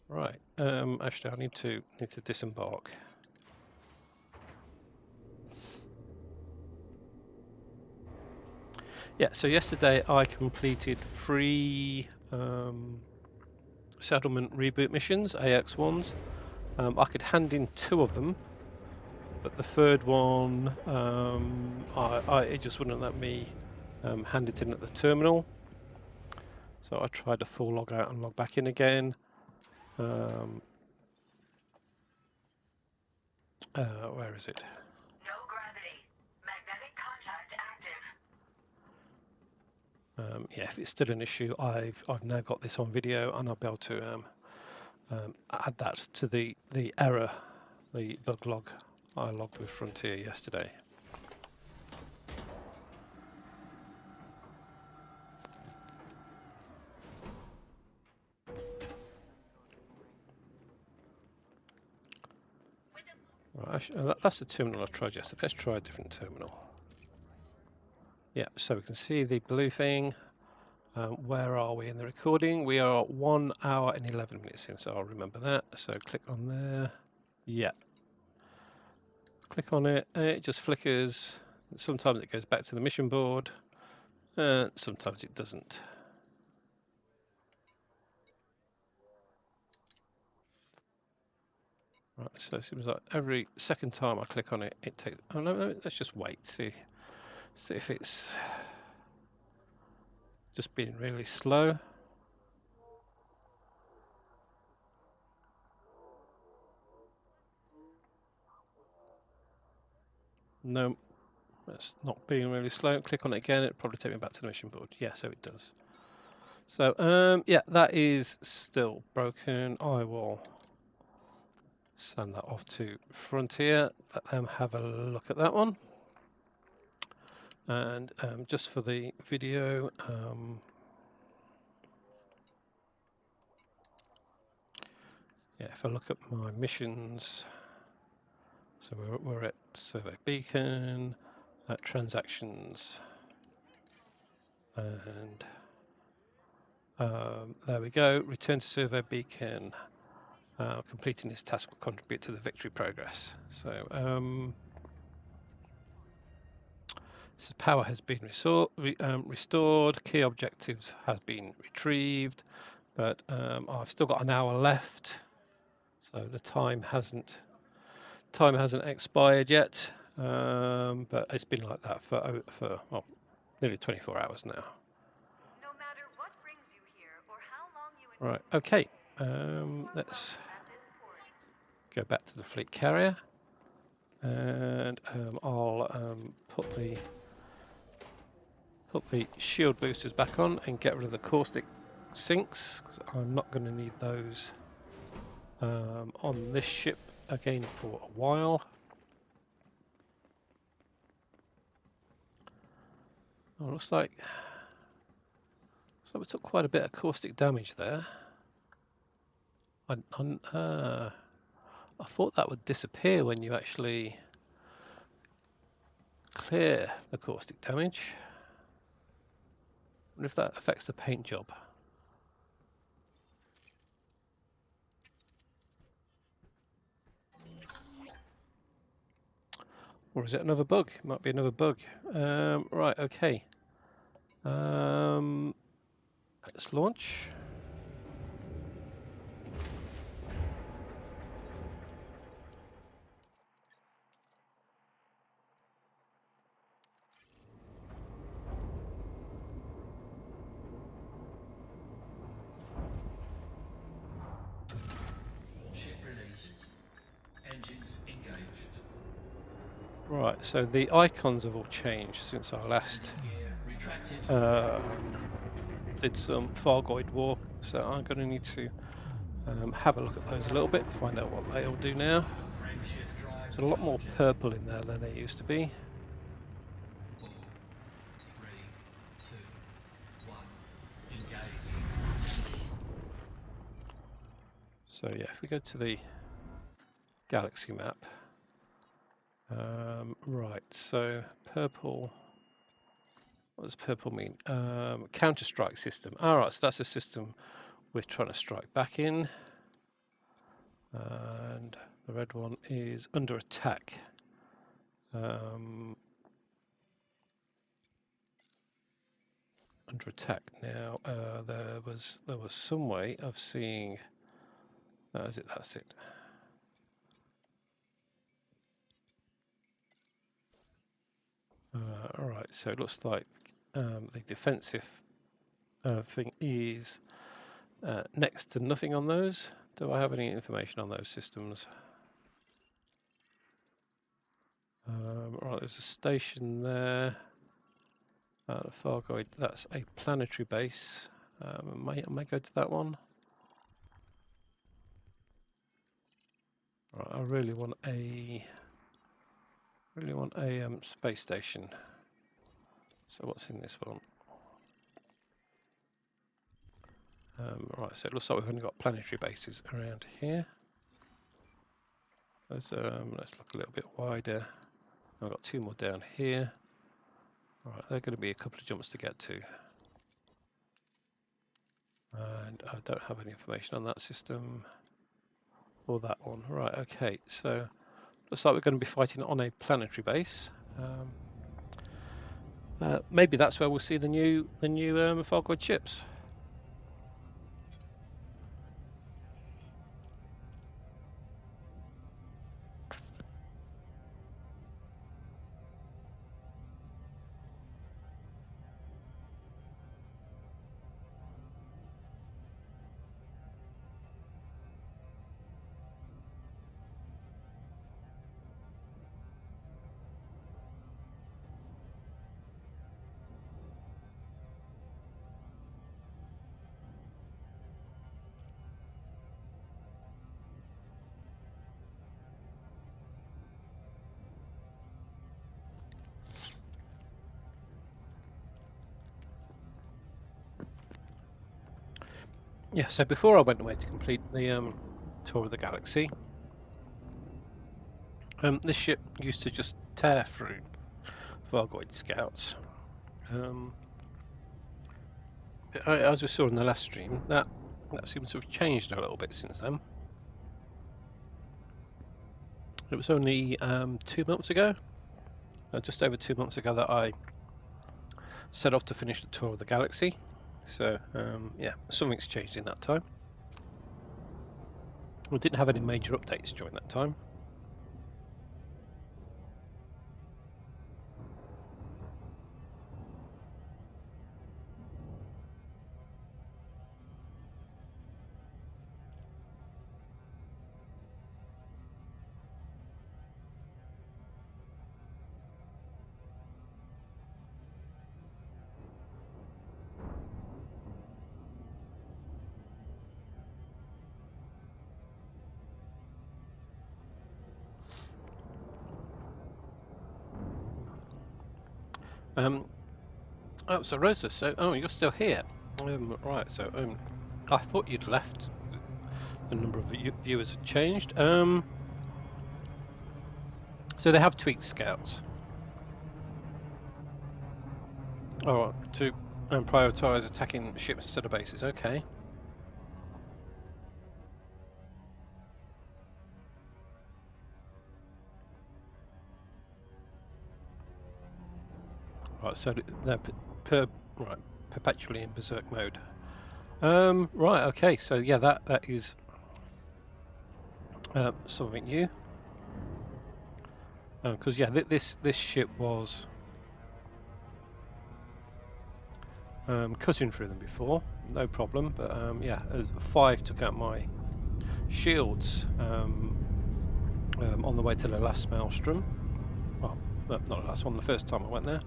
S1: Right. Actually, I need to disembark. Yeah. So yesterday I completed 3 settlement reboot missions, AX ones. I could hand in 2 of them, but the third one, it just wouldn't let me hand it in at the terminal. So I tried to full log out and log back in again. Where is it?
S3: No gravity. Magnetic contact active.
S1: Yeah, if it's still an issue, I've now got this on video, and I'll be able to add that to the error, the bug log I logged with Frontier yesterday. Right, that's the terminal I tried yesterday. Let's try a different terminal. Yeah, so we can see the blue thing. Where are we in the recording? We are 1 hour and 11 minutes in, so I'll remember that. So click on there. Yeah. Click on it, and it just flickers. Sometimes it goes back to the mission board, sometimes it doesn't. Right, so it seems like every second time I click on it, it takes. Oh no, let's just wait. See if it's just being really slow. No, it's not being really slow. Click on it again. It'll probably take me back to the mission board. Yeah, so it does. So yeah, that is still broken. I will send that off to Frontier. Let them have a look at that one. And just for the video, yeah, if I look at my missions, so we're at Survey Beacon, at Transactions, and there we go, Return to Survey Beacon. Completing this task will contribute to the victory progress. So power has been restored, key objectives has been retrieved, but I've still got an hour left, so the time hasn't expired yet, but it's been like that for well, nearly 24 hours now.
S3: No matter what brings you here or how long you
S1: Right, okay, let's
S3: at this port.
S1: go back to the fleet carrier, and I'll put the shield boosters back on and get rid of the caustic sinks, because I'm not going to need those on this ship again for a while. Oh, looks like So we took quite a bit of caustic damage there. I thought that would disappear when you actually clear the caustic damage. I wonder if that affects the paint job. Or is it another bug? It might be another bug. Right, okay. Let's launch.
S4: Ship released. Engines engaged.
S1: Right, so the icons have all changed since I last
S4: Gear retracted.
S1: did some Fargoid walk, so I'm going to need to have a look at those a little bit, find out what they all do now.
S4: Frame shift drive.
S1: There's a lot more purple in there than there used to be.
S4: 4, 3, 2, 1. Engage.
S1: So yeah, if we go to the galaxy map, right, so purple, what does purple mean? Counter-strike system. Alright, so that's a system we're trying to strike back in. And the red one is under attack. Under attack. Now, there was some way of seeing. Is it? That's it. All right. So it looks like the defensive thing is next to nothing on those. Do I have any information on those systems? Right, there's a station there. Fargoid, that's a planetary base. I may go to that one. Right, I really want a space station. So what's in this one? Right, so it looks like we've only got planetary bases around here. Let's look a little bit wider. I've got two more down here. Right, they're going to be a couple of jumps to get to. And I don't have any information on that system or that one. Right, okay, so looks like we're going to be fighting on a planetary base. Maybe that's where we'll see the new Fargoid ships. Yeah, so before I went away to complete the tour of the galaxy, this ship used to just tear through Fargoid scouts. As we saw in the last stream, that seems to have changed a little bit since then. It was only 2 months ago, just over 2 months ago, that I set off to finish the tour of the galaxy. So yeah, something's changed in that time. We didn't have any major updates during that time. Oh, so Rosa, you're still here. Right, so I thought you'd left. The number of viewers had changed. So they have tweaked scouts. Oh, to prioritise attacking ships instead of bases. Okay. Right, so they're right perpetually in berserk mode. Right, okay, so yeah, that is something new. Because yeah, this ship was cutting through them before, no problem. But yeah, 5 took out my shields on the way to the last maelstrom. Well, not the last one, the first time I went there.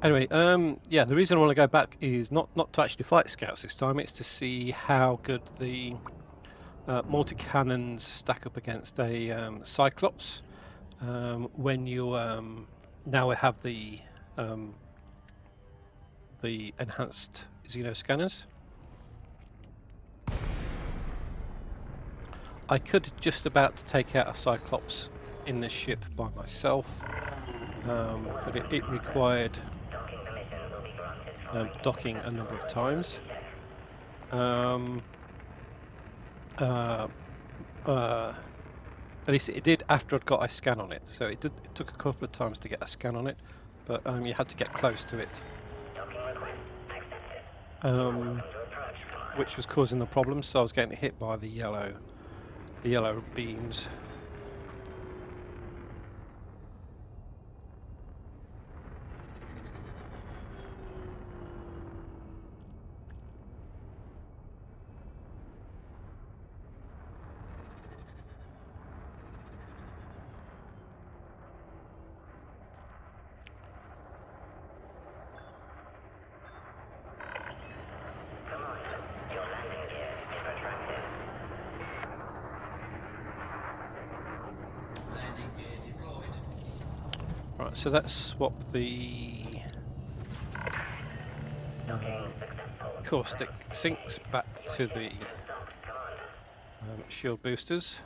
S1: Anyway, yeah, the reason I want to go back is not to actually fight scouts this time. It's to see how good the multi-cannons stack up against a Cyclops when you now have the enhanced xeno scanners. I could just about take out a Cyclops in this ship by myself, but it required docking a number of times. At least it did after I'd got a scan on it, so it took a couple of times to get a scan on it, but you had to get close to it, which was causing the problems. So I was getting hit by the yellow beams.
S4: Landing gear deployed.
S1: Right, so let's swap the caustic sinks back to the shield boosters.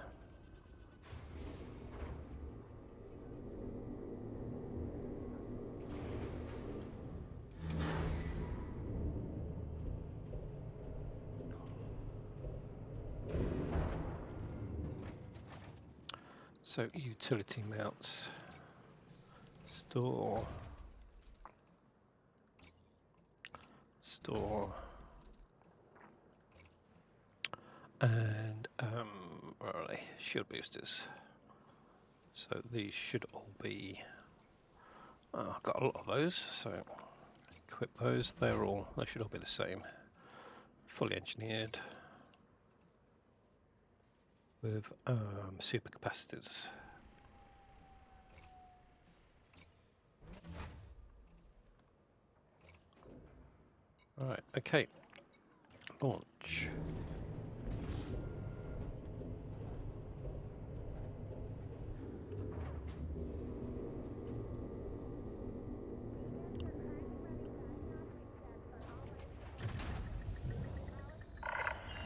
S1: So utility mounts, store, and where are they? Shield boosters. So these should all be. I've got a lot of those, so equip those. They should all be the same. Fully engineered with supercapacitors. Right, okay. Launch.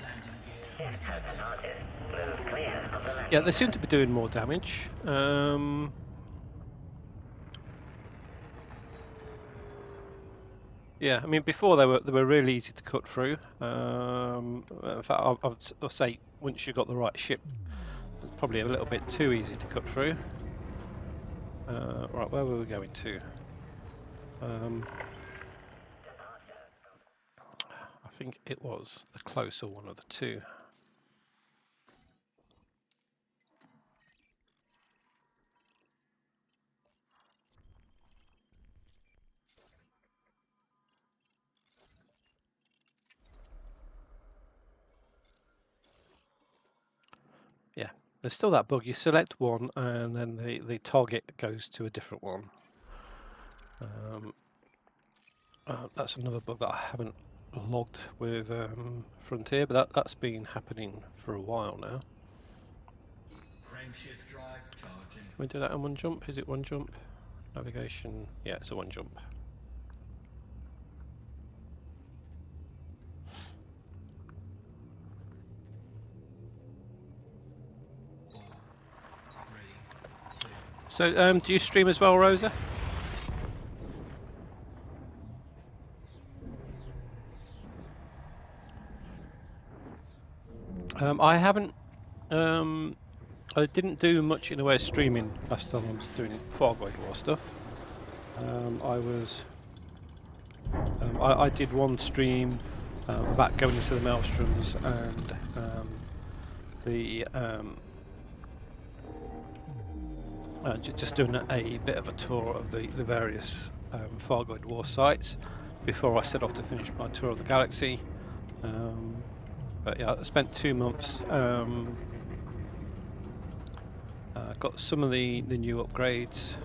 S4: Landing gear retracted.
S1: Yeah, they seem to be doing more damage. Yeah, I mean before they were really easy to cut through. In fact, I'll say once you got the right ship, it's probably a little bit too easy to cut through. Right, where were we going to? I think it was the closer one of the two. Yeah, there's still that bug. You select one and then the target goes to a different one. That's another bug that I haven't logged with Frontier, but that's been happening for a while now.
S4: Frame shift drive charging.
S1: Can we do that in one jump? Is it one jump? Navigation, yeah, it's a one jump. So, do you stream as well, Rosa? I haven't. I didn't do much in the way of streaming last time I was doing Fargoid War stuff. I did one stream about going into the maelstroms and just doing a bit of a tour of the various Fargoid War sites before I set off to finish my tour of the galaxy. But yeah, I spent 2 months. Got some of the new upgrades,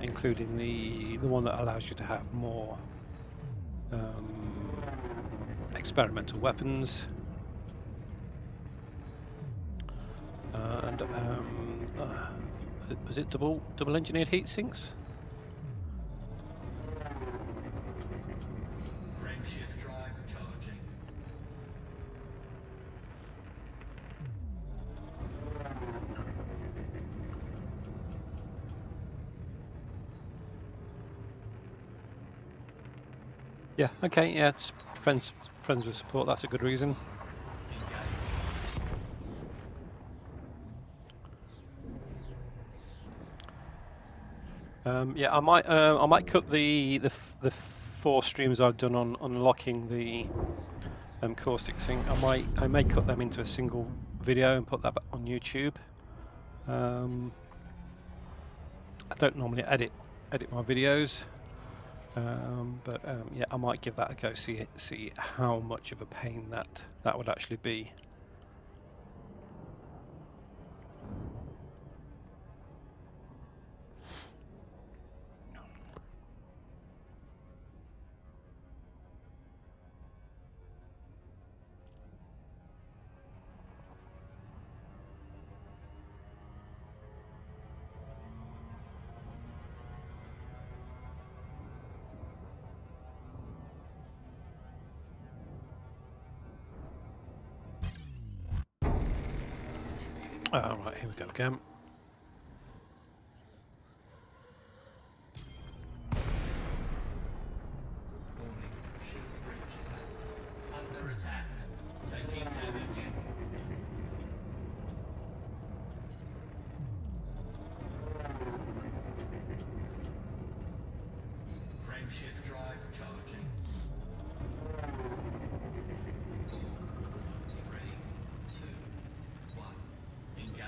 S1: including the one that allows you to have more experimental weapons, and was it double engineered heat sinks?
S4: Frame shift drive charging.
S1: Yeah. Okay. Yeah. It's friends with support. That's a good reason. Yeah, I might cut the 4 streams I've done on unlocking the caustic sink. I may cut them into a single video and put that on YouTube. I don't normally edit my videos, but yeah, I might give that a go. See how much of a pain that would actually be. Right, here we go again.
S4: Warning, ship breach attack. Under attack. Taking damage. Frame shift drive charging. 3, 2, 1. Engage.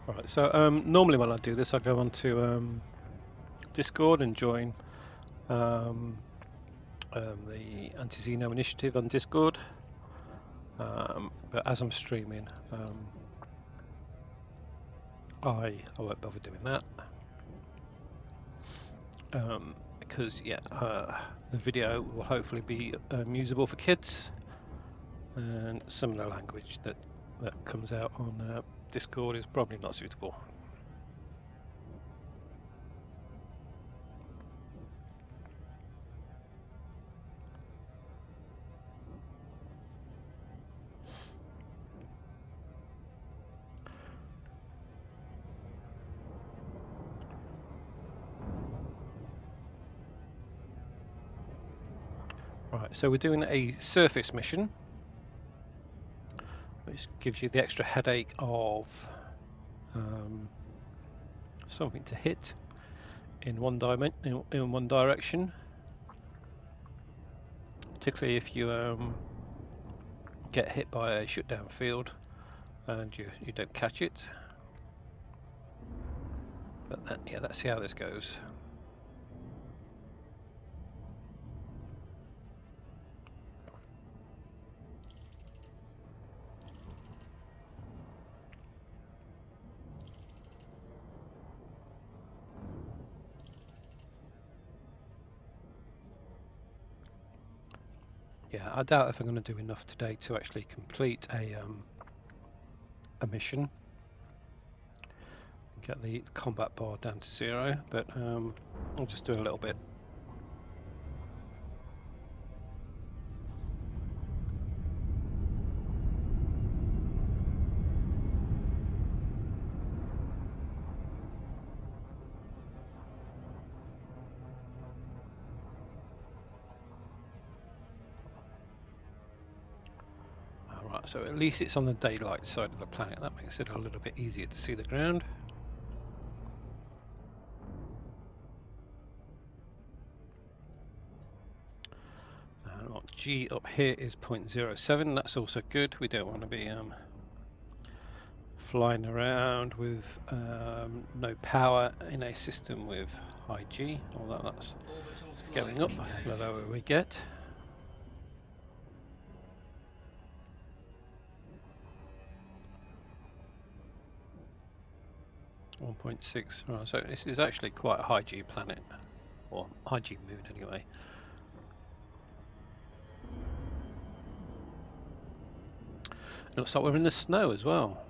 S1: Alright, so normally when I do this I go onto Discord and join the Anti-xeno initiative on Discord, but as I'm streaming I won't bother doing that, because yeah, the video will hopefully be usable for kids, and some of the language that comes out on Discord is probably not suitable. Right, so we're doing a surface mission, which gives you the extra headache of something to hit in one direction, particularly if you get hit by a shutdown field and you don't catch it. But yeah, let's see how this goes. Yeah, I doubt if I'm going to do enough today to actually complete a mission. Get the combat bar down to 0, but I'll just do a little bit. Alright, so at least it's on the daylight side of the planet. That makes it a little bit easier to see the ground. G up here is 0.07. That's also good. We don't want to be flying around with no power in a system with high G, although that's going up the lower we get. .6. Right, so this is actually quite a high G planet, or high G moon anyway. It looks like we're in the snow as well.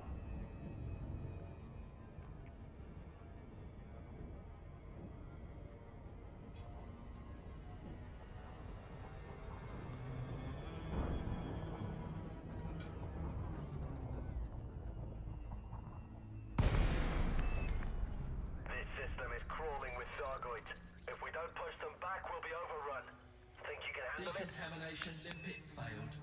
S2: This system is crawling with Sargoids. If we don't push them back, we'll be overrun. Think you can handle it?
S4: Decontamination limpet failed.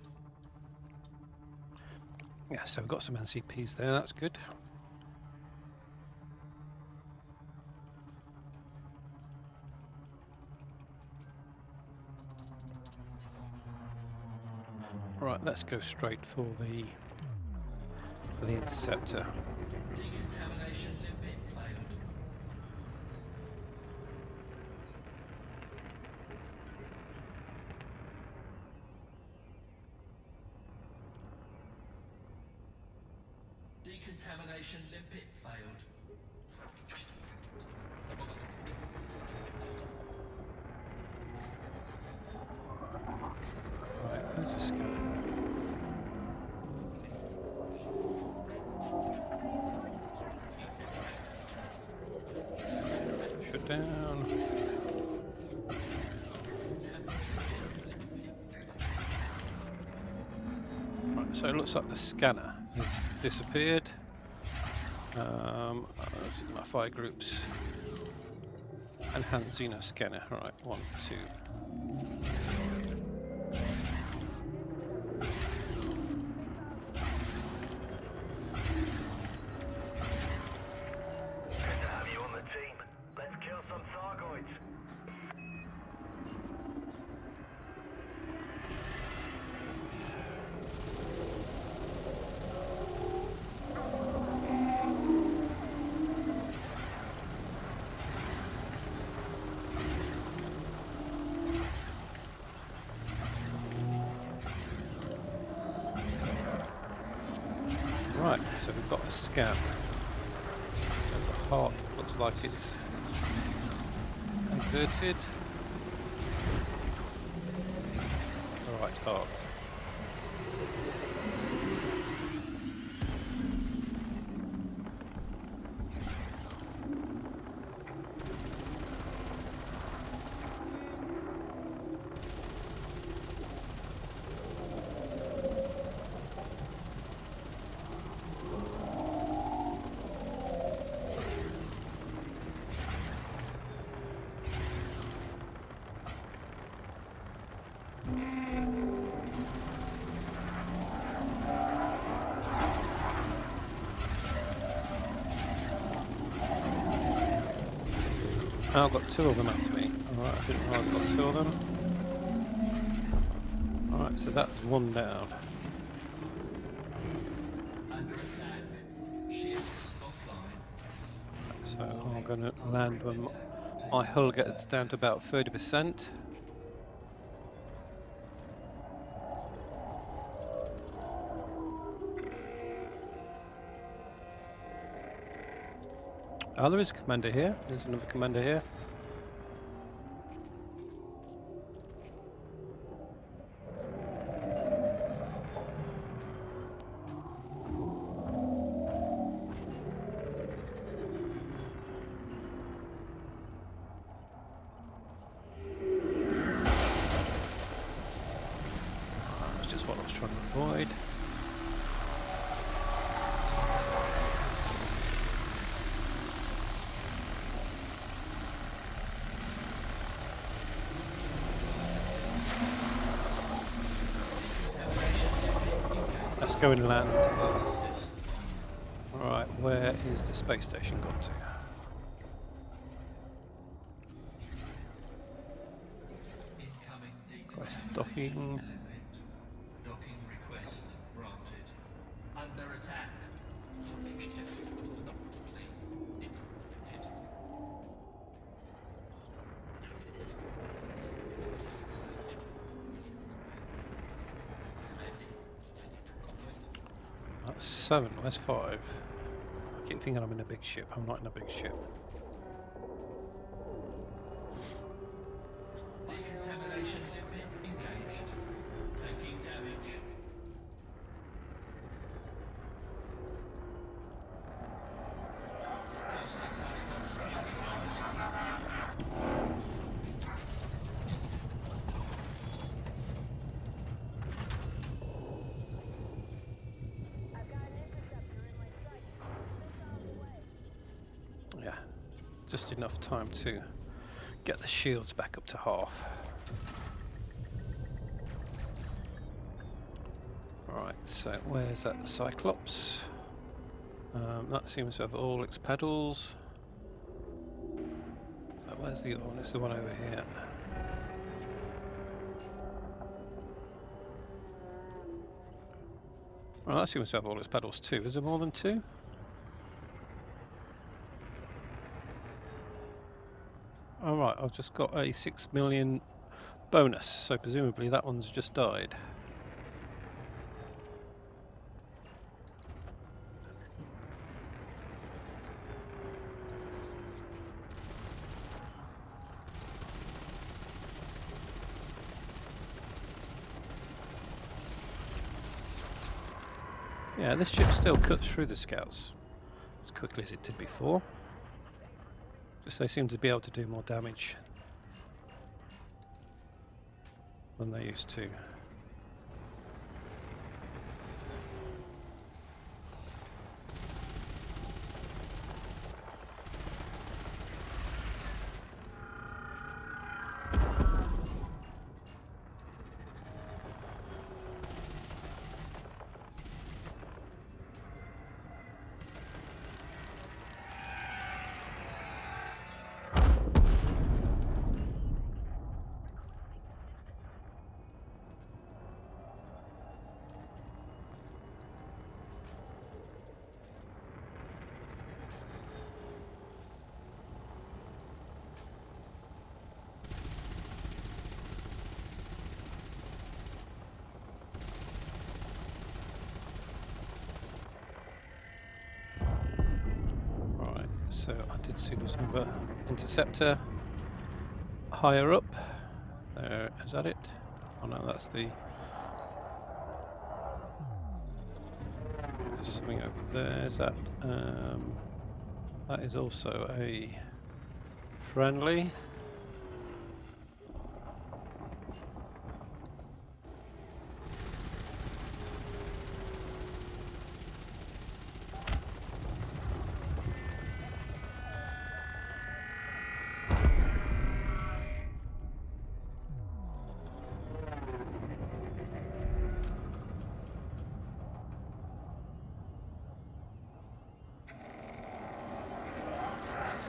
S1: Yeah, so we've got some NCPs there, that's good. Right, let's go straight for the interceptor.
S4: Decontamination limpet failed. Decontamination limpet failed.
S1: Right, where's the scanner? Shut down. Right, so it looks like the scanner has disappeared. My fire groups. Enhanced Xeno scanner. Right, 1, 2.
S2: Good to have you on the team. Let's kill some Sargoids.
S1: Right, so we've got a scan. So the heart looks like it's exerted. The right heart. Oh, I've got 2 of them after me. Alright, I didn't realise I got 2 of them. Alright, so that's 1 down.
S4: Under attack. Shields offline.
S1: So I'm going to land when my hull gets down to about 30%. Oh, there is a commander here. There's another commander here. That's just what I was trying to avoid. Let's go and land. Alright, where is the space station gone to?
S4: Incoming
S1: Request
S4: decontamination
S1: docking.
S4: element. Docking request granted. Under attack.
S1: That's 7, where's 5? I keep thinking I'm in a big ship. I'm not in a big ship.
S4: Decontamination limpet engaged. Taking damage. Caustic substance neutralized.
S1: Yeah, just enough time to get the shields back up to half. Alright, so where's that Cyclops? That seems to have all its pedals. So where's the other one? It's the one over here. Well, that seems to have all its pedals too. Is there more than 2? Alright, I've just got a 6 million bonus, so presumably that one's just died. Yeah, this ship still cuts through the scouts as quickly as it did before. Just they seem to be able to do more damage than they used to. So I did see there's another interceptor higher up. There, is that it? Oh no, that's the. There's something over there. Is that? That is also a friendly.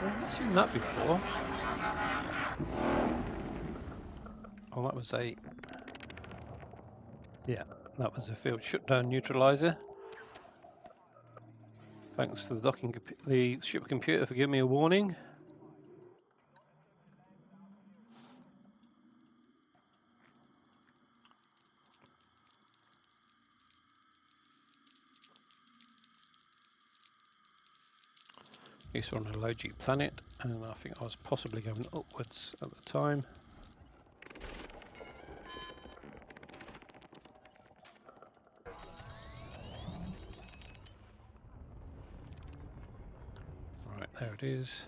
S1: I've not seen that before. Oh, that was a. Yeah, that was a field shutdown neutralizer. Thanks to the ship computer for giving me a warning. Yes, we're on a low G planet, and I think I was possibly going upwards at the time. Right, there it is.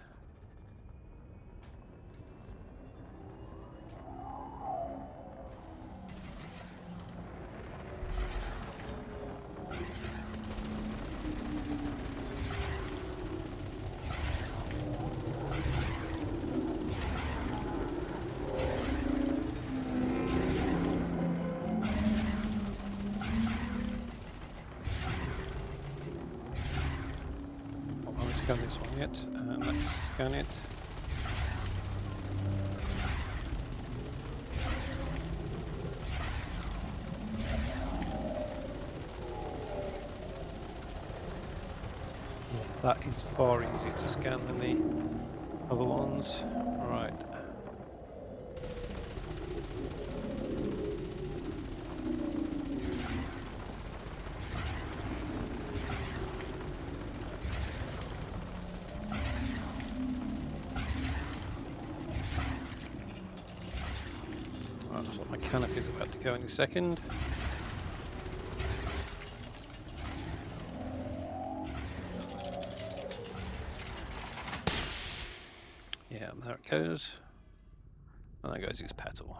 S1: Scan this one yet, and let's scan it. Yeah, that is far easier to scan than the other ones. Right. Looks like my canopy is about to go any second. Yeah, there it goes. And there goes his petal.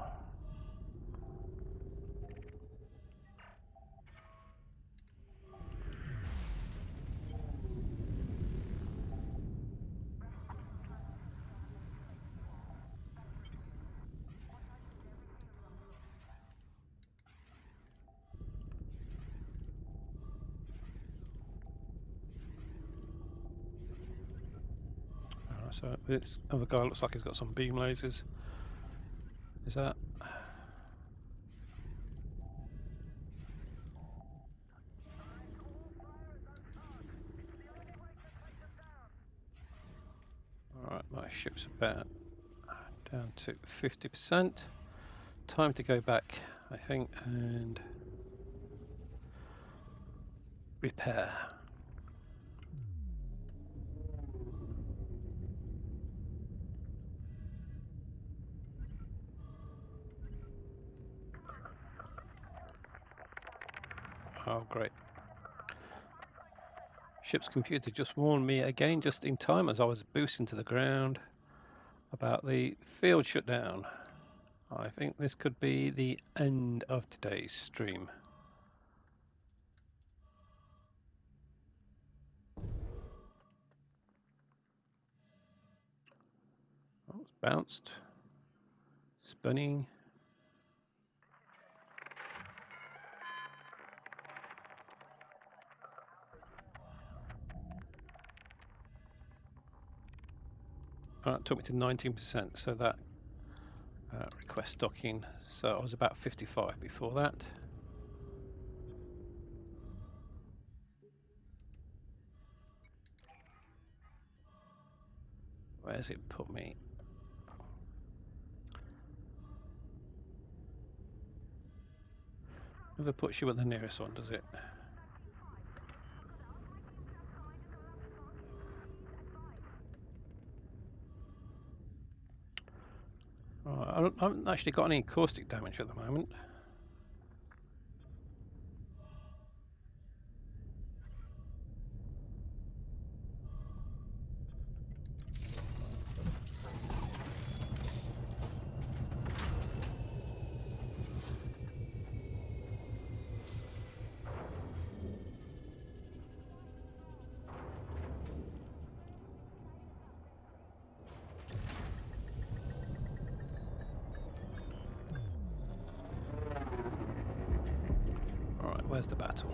S1: So this other guy looks like he's got some beam lasers. Is that? Alright, my ship's about down to 50%. Time to go back, I think, and repair. Oh, great. Ship's computer just warned me again, just in time as I was boosting to the ground, about the field shutdown. I think this could be the end of today's stream. Oh, it's bounced. Spinning. It took me to 19%, so that request docking. So I was about 55 before that. Where's it put me? Never puts you at the nearest one, does it? I haven't actually got any caustic damage at the moment. Alright, where's the battle?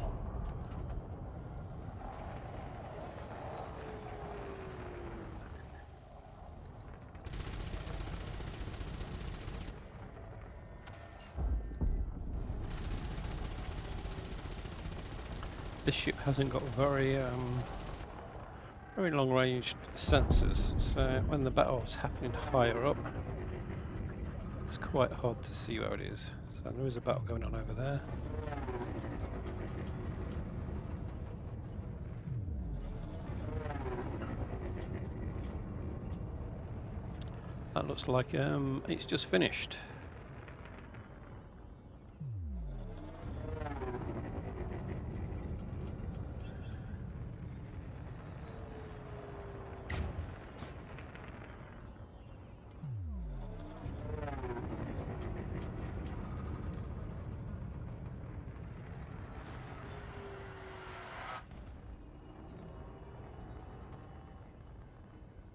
S1: This ship hasn't got very very long-range sensors, so when the battle's happening higher up, it's quite hard to see where it is. So there is a battle going on over there. That looks like it's just finished.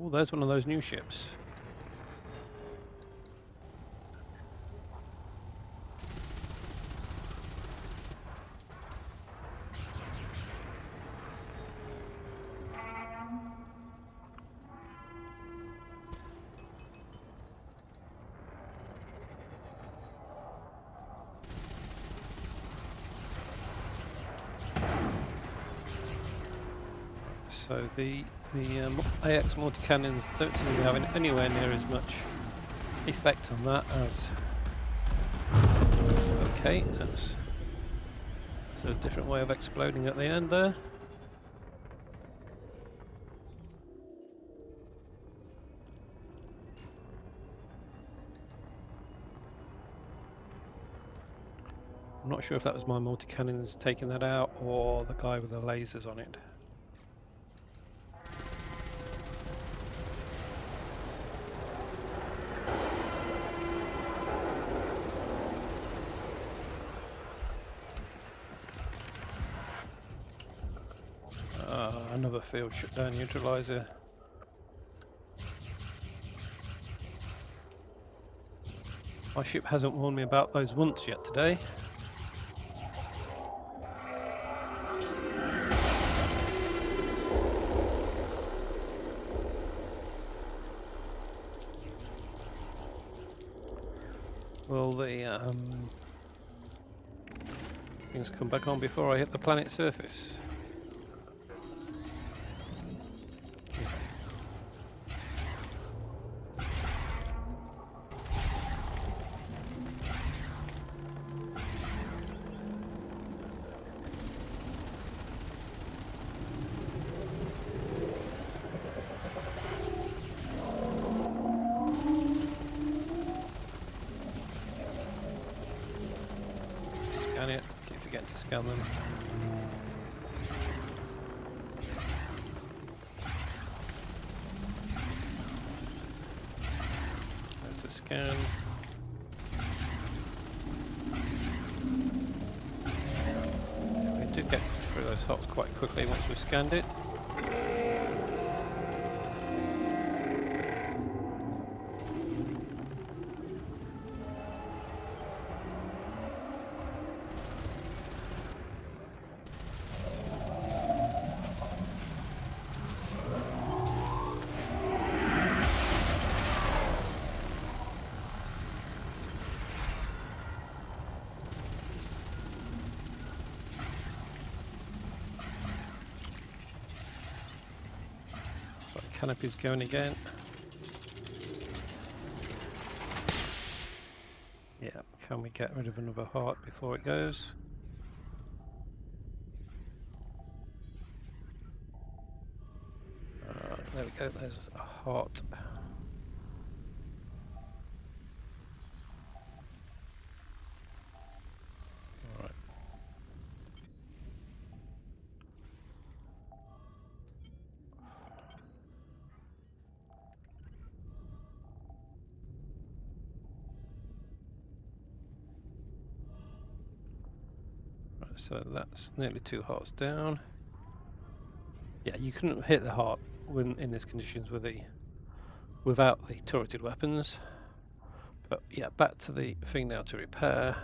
S1: Oh, there's one of those new ships. So the AX multi-cannons don't seem to be having anywhere near as much effect on that as... Okay, that's a different way of exploding at the end there. I'm not sure if that was my multi-cannons taking that out or the guy with the lasers on it. Another field shutdown neutralizer. My ship hasn't warned me about those once yet today. Will the things come back on before I hit the planet's surface? Scan it, keep forgetting to scan them. There's a scan. We do get through those hots quite quickly once we've scanned it. Canopy's going again. Yeah, can we get rid of another heart before it goes? There we go, there's a heart. Alright. Right, so that's nearly 2 hearts down. Yeah, you couldn't hit the heart in these conditions without the turreted weapons. But yeah, back to the thing now to repair.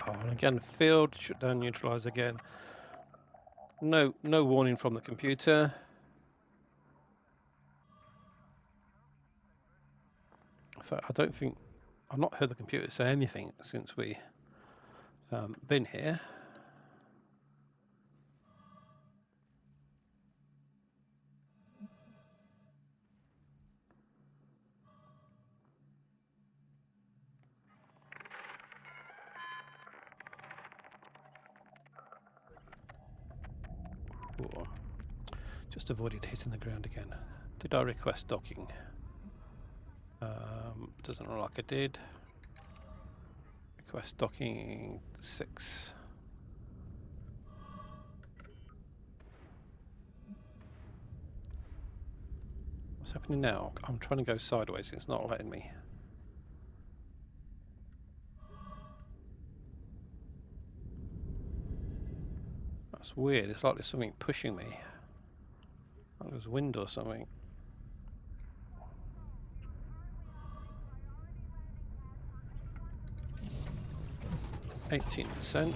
S1: Oh, and again, field shutdown neutralize again. No warning from the computer. In fact, I've not heard the computer say anything since we been here. Ooh. Just avoided hitting the ground again. Did I request docking? Doesn't look like I did. Request docking 6. What's happening now? I'm trying to go sideways, it's not letting me. That's weird, it's like there's something pushing me. Like there's wind or something. 18%.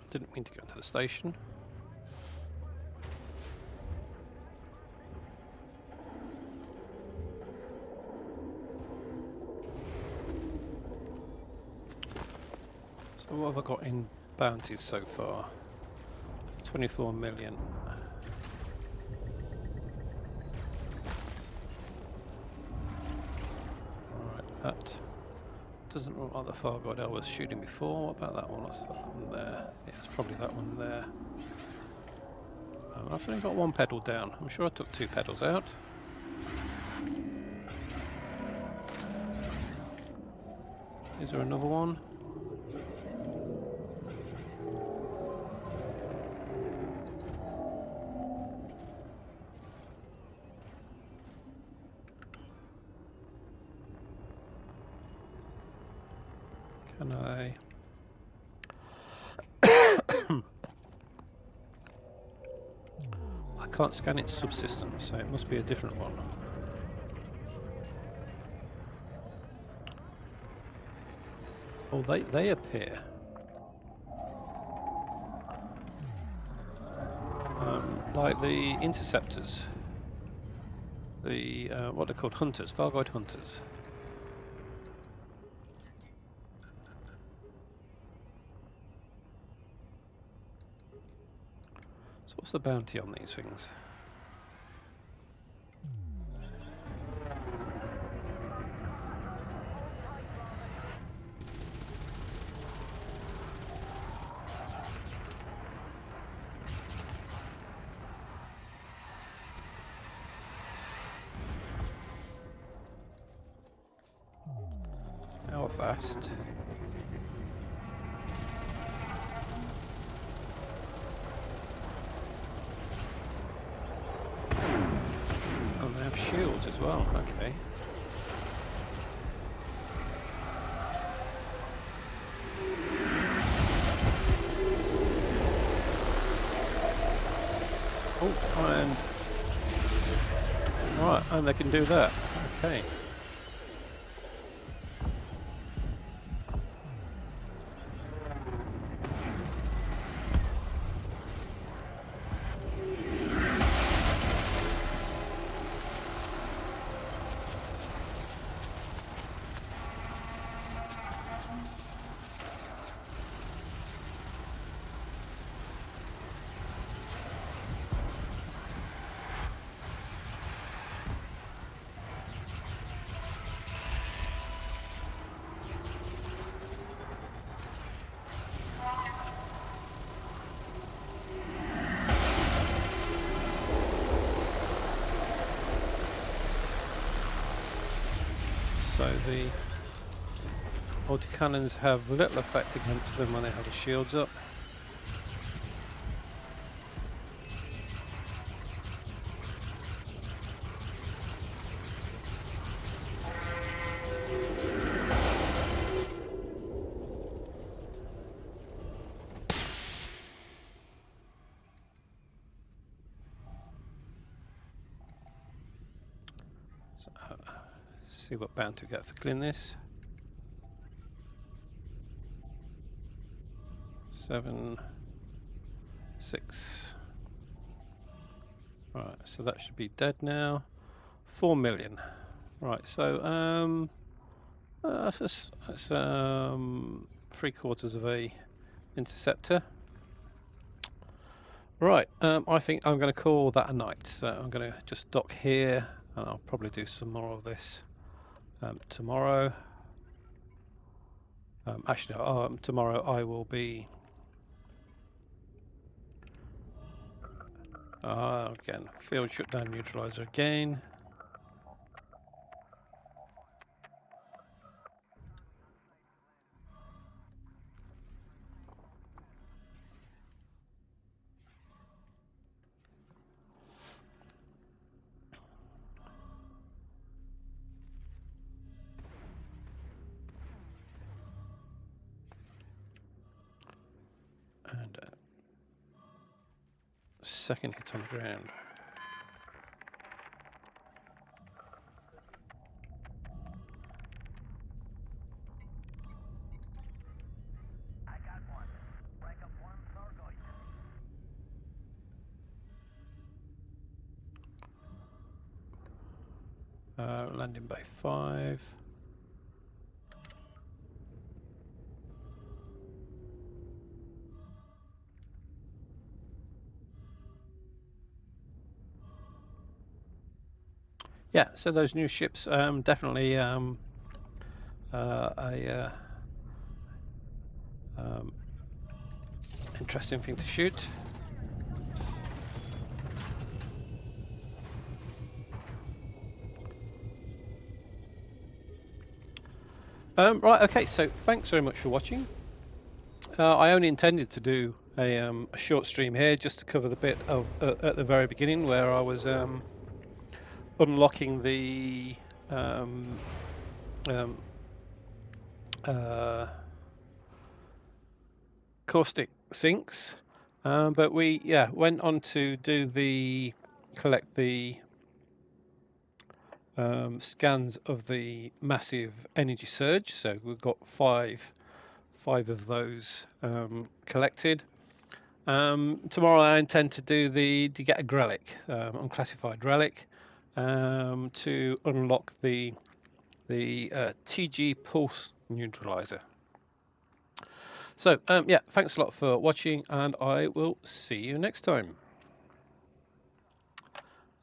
S1: Didn't mean to go into the station. So what have I got in bounties so far? 24 million. Alright, that doesn't look like the Fargoid I was shooting before. What about that one? What's that one there? Yeah, it's probably that one there. I've only got one pedal down. I'm sure I took 2 pedals out. Is there another one? Can I? I can't scan its subsistence, so it must be a different one. Oh, they appear. Like the interceptors. The what they're called, hunters, Fargoid hunters. So what's the bounty on these things? How fast? Oh, they have shields as well, okay. Oh, and... Right, and they can do that, okay. So the autocannons have little effect against them when they have the shields up. See what bounty we get for clean this. 7, 6. Right, so that should be dead now. 4 million. Right, so that's 3/4 of a interceptor. Right, I think I'm going to call that a night. So I'm going to just dock here, and I'll probably do some more of this tomorrow. Actually, no, tomorrow I will be again field shutdown neutralizer again. And second hit on the ground.
S2: I got one. Rank up 1 Sargoid.
S1: Landing bay 5. Yeah, so those new ships definitely interesting thing to shoot. Right, okay, so thanks very much for watching. I only intended to do a short stream here just to cover the bit of at the very beginning where I was unlocking the caustic sinks, but we went on to do collect the scans of the massive energy surge. So we've got five of those collected. Tomorrow I intend to do to get a relic, unclassified relic, to unlock the TG pulse neutralizer. So yeah, thanks a lot for watching, and I will see you next time.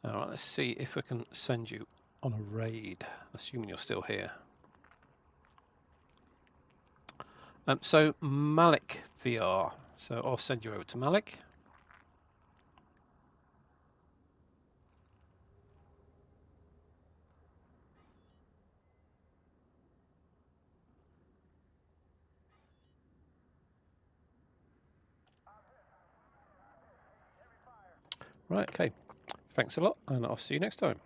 S1: All right, let's see if I can send you on a raid, assuming you're still here. So Malik VR. So I'll send you over to Malik. Right, okay. Thanks a lot, and I'll see you next time.